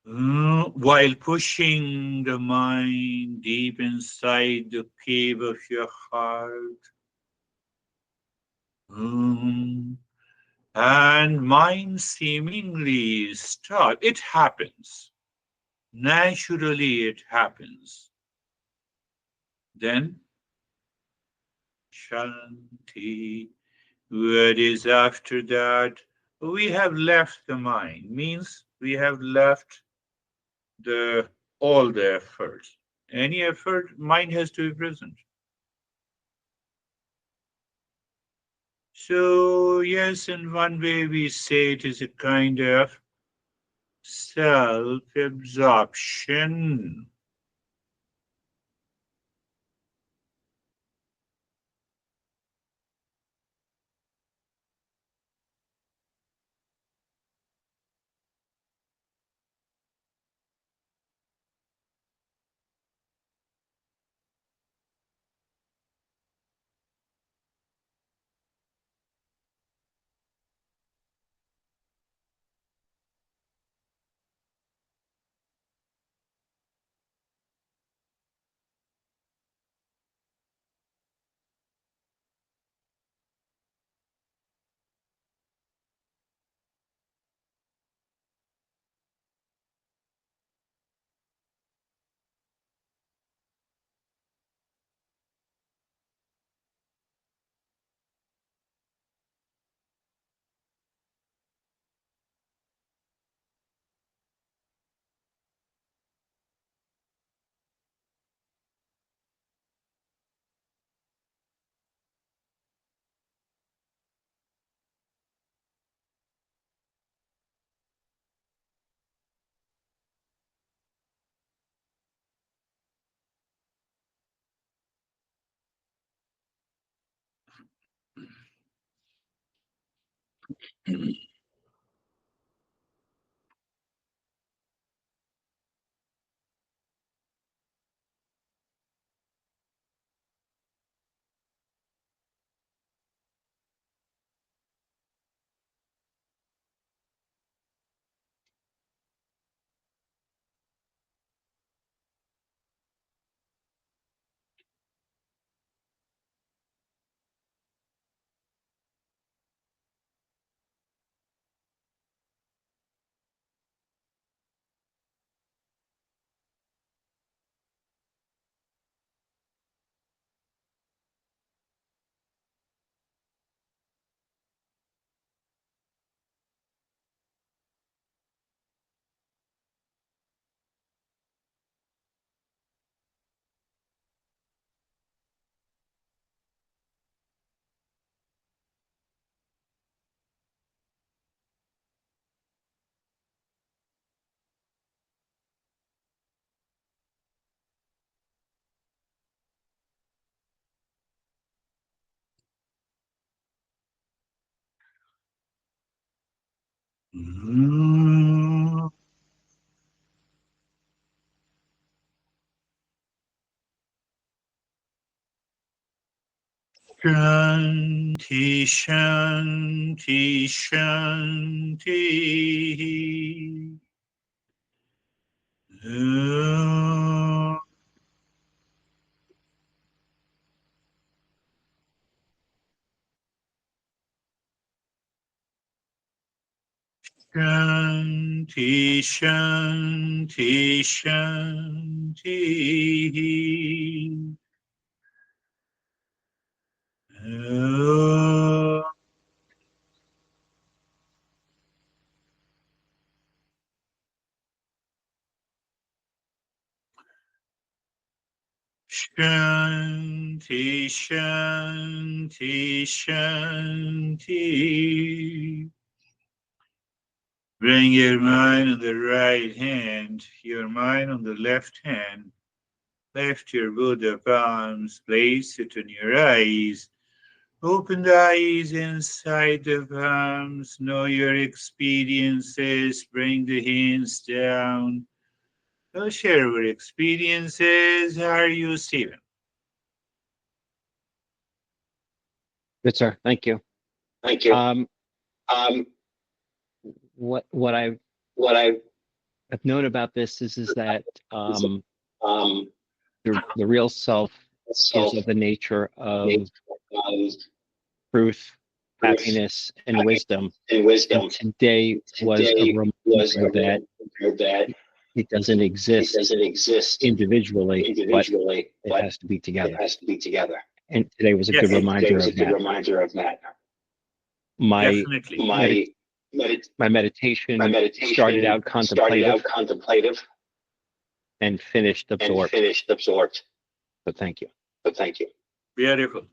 while pushing the mind deep inside the cave of your heart. Mm, and mind seemingly stop. It happens. Naturally, it happens. Then, Shanti. What is after that? We have left the mind, means we have left the all the effort. Any effort, mind has to be present. So, yes, in one way we say it is a kind of self absorption. Mm. Shanti, Shanti, Shanti. Om. Shanti, Shanti, Shanti. Om. Shanti, Shanti, Shanti. Bring your mind on the right hand, your mind on the left hand. Lift your Buddha palms, place it on your eyes. Open the eyes inside the palms, know your experiences, bring the hands down. So share your experiences. How are you, Stephen? Good, sir. Thank you. Thank you. Um, Um, what I've what I known about this is that um, the real self is self of the nature of nature of truth, truth, happiness, and happiness, wisdom. and And wisdom. today was a Today was a reminder that reminder that it doesn't it exist doesn't exist individually, but individually, it but has to be it together. has to be together. And today was a good Yes, And today reminder was a of good that. reminder of that. My definitely. My my meditation started meditation out started contemplative out contemplative and finished and absorbed. finished absorbed. But thank you. But thank you. Beautiful.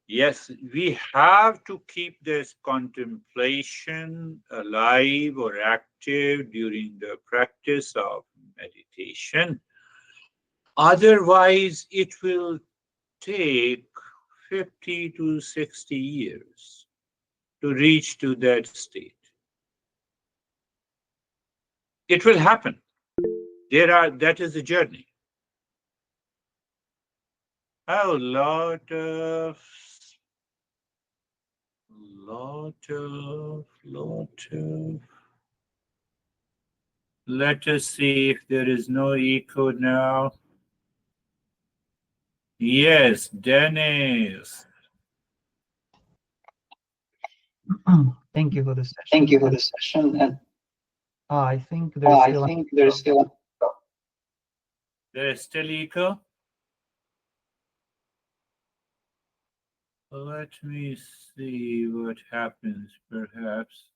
Yes, we have to keep this contemplation alive or active during the practice of meditation. Otherwise, it will take 50 to 60 years to reach to that state. It will happen. That is the journey. A lot of. Let us see if there is no echo now. Yes, Dennis. Thank you for the Thank session. you for And the session. And I think there's I still think there's still There is still echo. Let me see what happens, perhaps.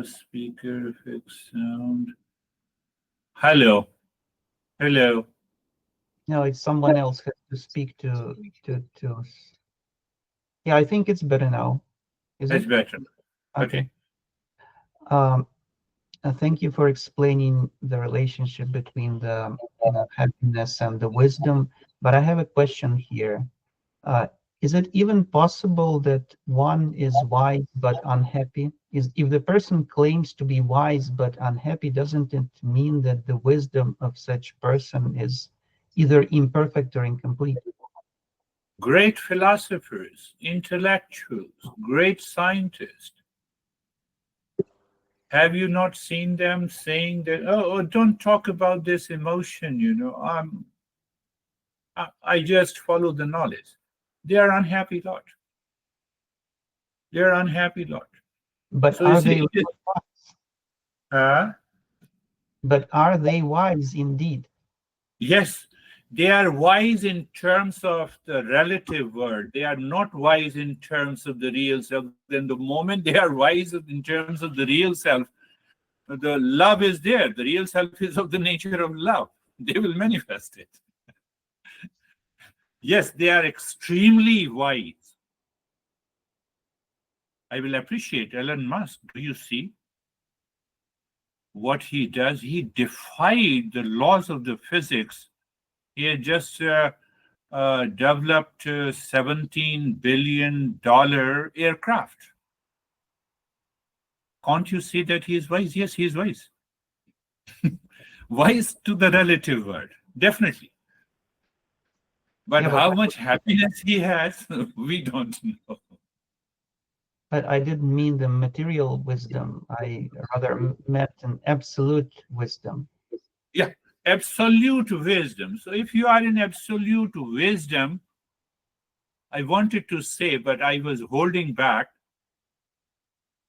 Speaker fix sound. Hello. Hello. no, it's someone else has to speak to us. Yeah, I think it's better now. Is It's it? better. Okay. Okay. Um, Thank you for explaining the relationship between the happiness and the wisdom. But I have a question here. Uh, is it even possible that one is wise but unhappy? Is if the person claims to be wise but unhappy, doesn't it mean that the wisdom of such person is either imperfect or incomplete? Great philosophers, intellectuals, great scientists. Have you not seen them saying that, oh, don't talk about this emotion, I just follow the knowledge. They are unhappy lot. They are unhappy lot. But So you are see, they uh, but are they wise indeed? yes, they are wise in terms of the relative world. They are not wise in terms of the real self. Then the moment they are wise in terms of the real self, the love is there. The real self is of the nature of love. They will manifest it. Yes, they are extremely wise. I will appreciate Elon Musk. Do you see what he does? He defied the laws of the physics. He had just developed $17 billion aircraft. Can't you see that he is wise? Yes, he is wise. Wise to the relative word, definitely. But Yeah, how much happiness he has, we don't know. but I didn't mean the material wisdom. I rather meant an absolute wisdom. Yeah, absolute wisdom. So if you are in absolute wisdom, I wanted to say, but I was holding back,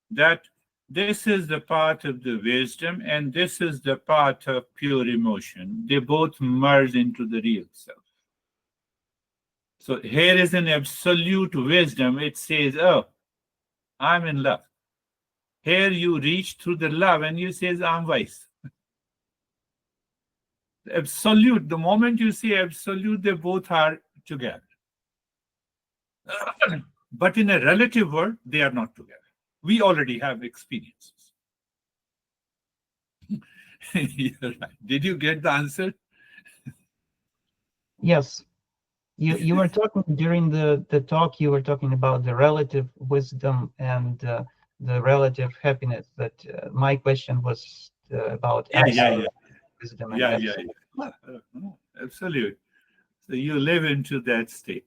that this is the path of the wisdom and this is the path of pure emotion. They both merge into the real self. So here is an absolute wisdom. It says, oh, I'm in love. Here you reach through the love and you says, I'm wise. Absolute, the moment you say absolute, they both are together. But in a relative world, they are not together. We already have experiences. You're right. Did you get the answer? Yes. You were talking during the talk, you were talking about the relative wisdom and the relative happiness. That my question was about absolute wisdom and absolute. Absolute. So you live into that state.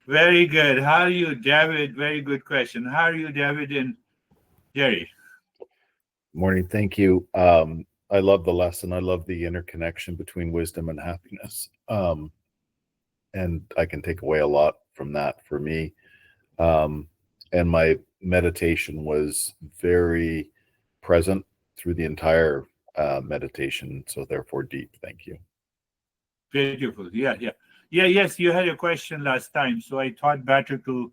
Very good. How are you, David? Very good question. How are you, David and Jerry? Morning. Thank you. I love the lesson. I love the interconnection between wisdom and happiness. And I can take away a lot from that for me. And my meditation was very present through the entire meditation. So therefore deep. Thank you. Beautiful. Yes, you had a question last time. So I thought better to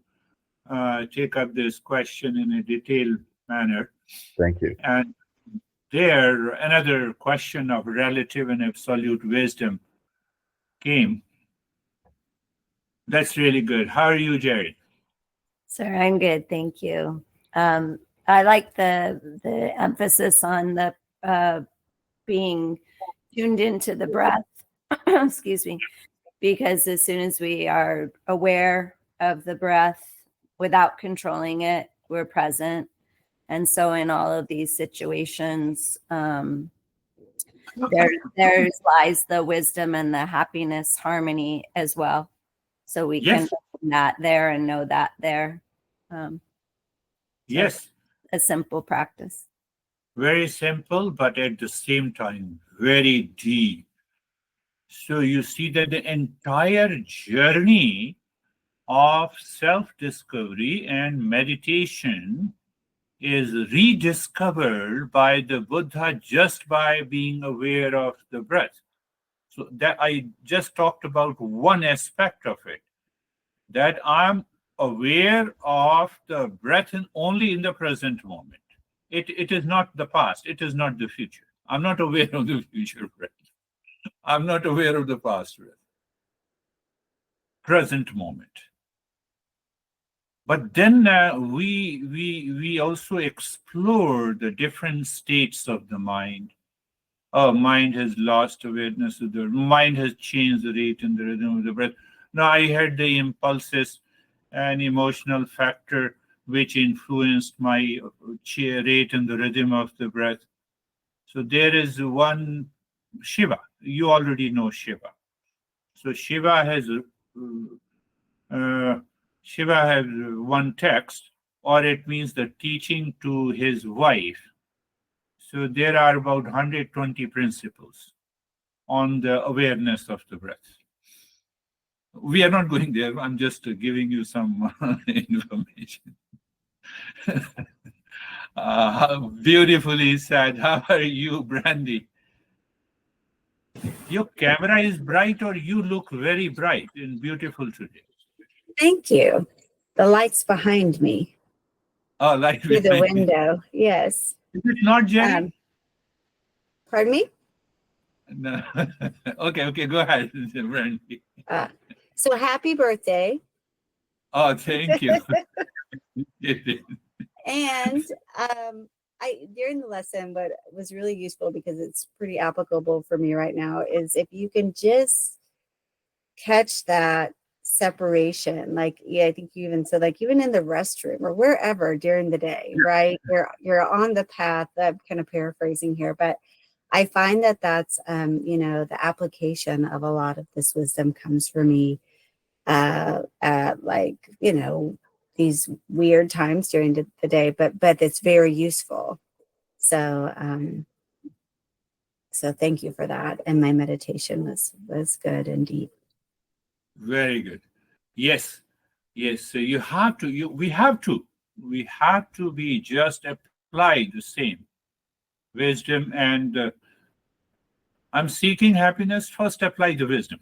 take up this question in a detailed manner. Thank you. And there, another question of relative and absolute wisdom came. That's really good. How are you, Jerry? Sir, I'm good, thank you. I like the emphasis on the being tuned into the breath. Excuse me, because as soon as we are aware of the breath without controlling it, we're present. And so, in all of these situations, there lies the wisdom and the happiness, harmony as well. So we can find that there and know that there. Yes. A simple practice. Very simple, but at the same time, very deep. So you see that the entire journey of self-discovery and meditation is rediscovered by the Buddha just by being aware of the breath. So that I just talked about one aspect of it, that I'm aware of the breath only in the present moment. It is not the past. It is not the future. I'm not aware of the future breath. I'm not aware of the past breath. Present moment. But then we also explore the different states of the mind. Oh, mind has lost awareness of the mind, has changed the rate and the rhythm of the breath. Now I had the impulses and emotional factor which influenced my rate and the rhythm of the breath. So there is one Shiva. You already know Shiva. So Shiva has one text, or it means the teaching to his wife. So there are about 120 principles on the awareness of the breath. We are not going there. I'm just giving you some information. Beautifully said. How are you, Brandy? Your camera is bright, or you look very bright and beautiful today. Thank you. The light's behind me. Oh, light Through the behind me. window. Yes. Is it not, Jerry? Pardon me? No. Okay, go ahead, Brandy. So happy birthday. Oh, thank you. And I during the lesson, what was really useful because it's pretty applicable for me right now is if you can just catch that separation. Like, yeah, I think you even said, like, even in the restroom or wherever during the day, right? You're on the path. I'm kind of paraphrasing here, but I find that that's the application of a lot of this wisdom comes for me at, like, these weird times during the day, but it's very useful. So so thank you for that. And my meditation was good and deep. Very good. Yes. Yes. So you have to, we have to be just apply the same wisdom. And I'm seeking happiness. First, apply the wisdom.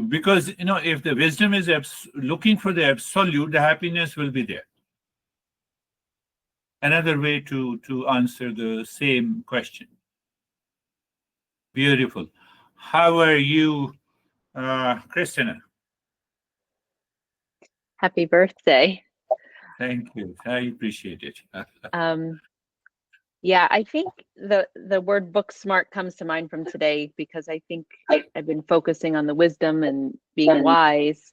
Because, if the wisdom is looking for the absolute, the happiness will be there. Another way to answer the same question. Beautiful. How are you, Christina? Happy birthday. Thank you. I appreciate it. Yeah, I think the word book smart comes to mind from today, because I think I've been focusing on the wisdom and being wise,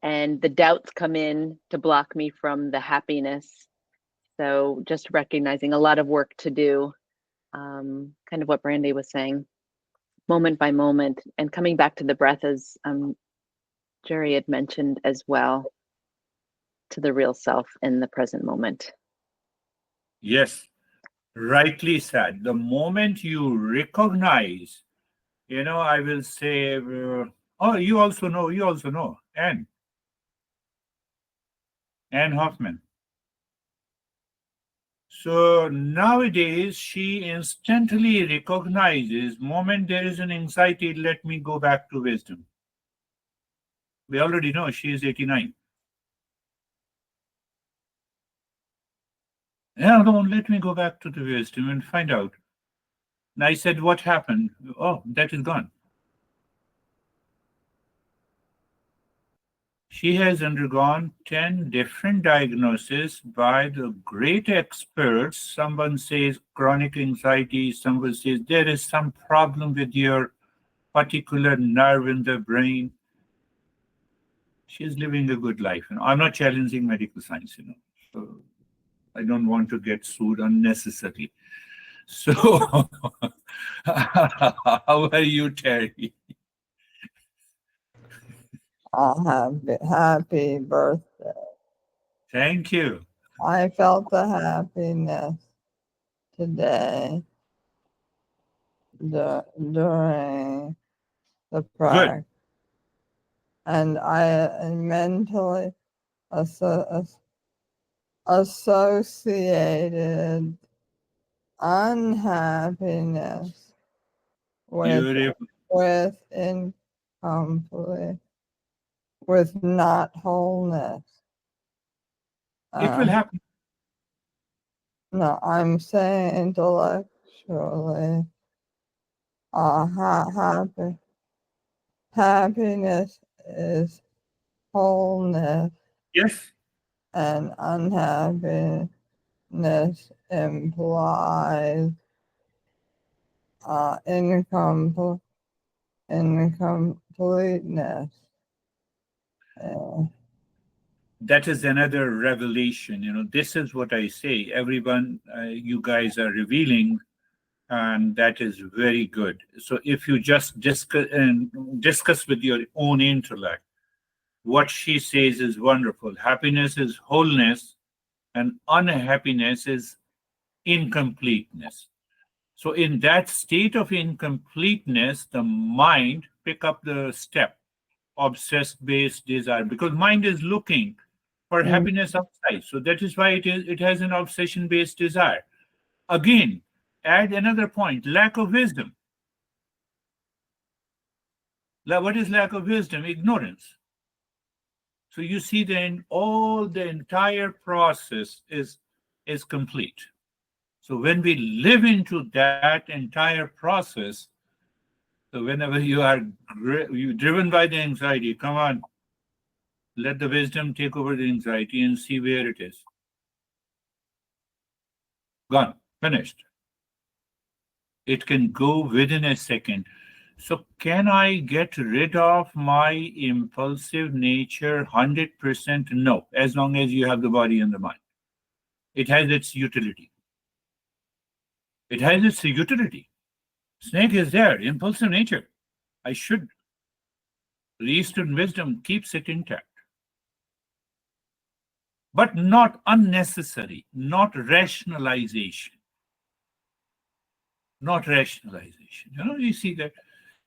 and the doubts come in to block me from the happiness. So just recognizing a lot of work to do, kind of what Brandy was saying, moment by moment, and coming back to the breath, as Jerry had mentioned as well, to the real self in the present moment. Yes, rightly said. The moment you recognize, I will say, oh, you also know, Anne Hoffman. So nowadays, she instantly recognizes, moment there is an anxiety, let me go back to wisdom. We already know she is 89. Yeah, no, let me go back to the wisdom and find out. And I said, what happened? Oh, that is gone. She has undergone 10 different diagnoses by the great experts. Someone says chronic anxiety, someone says there is some problem with your particular nerve in the brain. She's living a good life. I'm not challenging medical science, so I don't want to get sued unnecessarily. So, how are you, Terry? Happy birthday. Thank you. I felt the happiness today during the practice. And I mentally associated unhappiness Beautiful. with incomplete, with not wholeness. It will happen. No, I'm saying intellectually, happiness is wholeness. Yes. And unhappiness implies incompleteness. That is another revelation. This is what I say. Everyone, you guys are revealing, and that is very good. So if you just discuss with your own intellect, what she says is wonderful. Happiness is wholeness, and unhappiness is incompleteness. So in that state of incompleteness, the mind pick up the step, obsessed based desire, because mind is looking for happiness outside. So that is why it has an obsession based desire. Again, add another point, lack of wisdom. What is lack of wisdom? Ignorance. So you see then the entire process is complete. So when we live into that entire process, so whenever you are driven by the anxiety, come on, let the wisdom take over the anxiety and see where it is. Gone, finished. It can go within a second. So can I get rid of my impulsive nature 100%? No, as long as you have the body and the mind. It has its utility. It has its utility. Snake is there, impulsive nature. I should. The Eastern wisdom keeps it intact. But not unnecessary, not rationalization. Not rationalization. You see that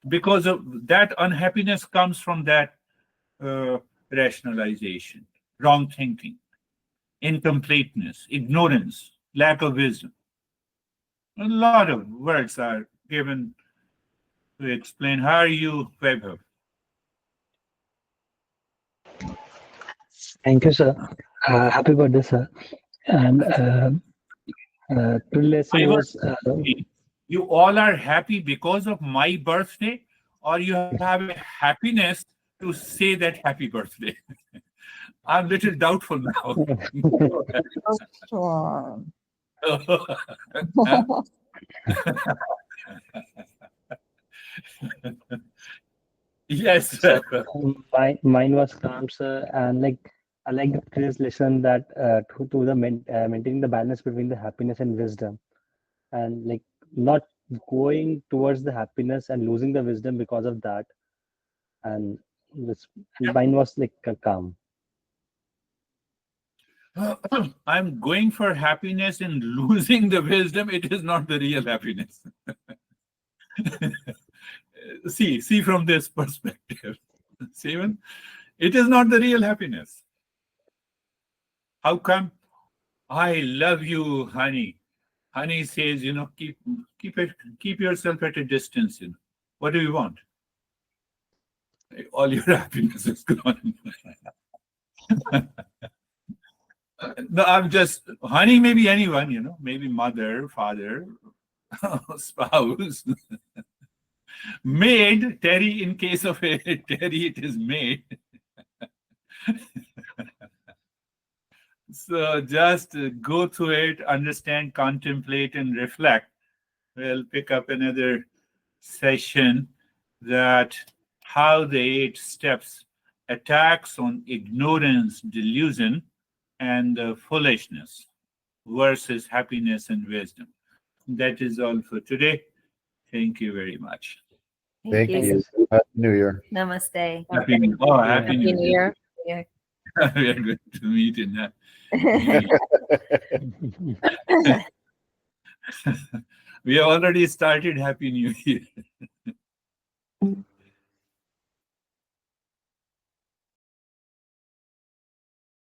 because of that unhappiness comes from that rationalization, wrong thinking, incompleteness, ignorance, lack of wisdom. A lot of words are given to explain. How are you, Vaibhav? Thank you, sir. Happy birthday, sir. And today lesson I was you all are happy because of my birthday, or you have a happiness to say that happy birthday? I'm a little doubtful now. First one. Yes, so, mine was calm, sir. And like I like the previous lesson that to the maintaining the balance between the happiness and wisdom, and like not going towards the happiness and losing the wisdom because of that. And this and mine was like calm. I'm going for happiness and losing the wisdom. It is not the real happiness. see from this perspective, Steven, it is not the real happiness. How come? I love you, honey. Honey says, keep yourself at a distance. What do you want? All your happiness is gone. No, I'm just, honey, maybe anyone, maybe mother, father, spouse, maid, Terry, in case of a Terry, it is maid. So just go through it, understand, contemplate, and reflect. We'll pick up another session that how the 8 steps attacks on ignorance, delusion, and foolishness versus happiness and wisdom. That is all for today. Thank you very much. Thank you. Happy New Year. Namaste. Happy New Year. Year. We are going to meet in that. We have already started Happy New Year.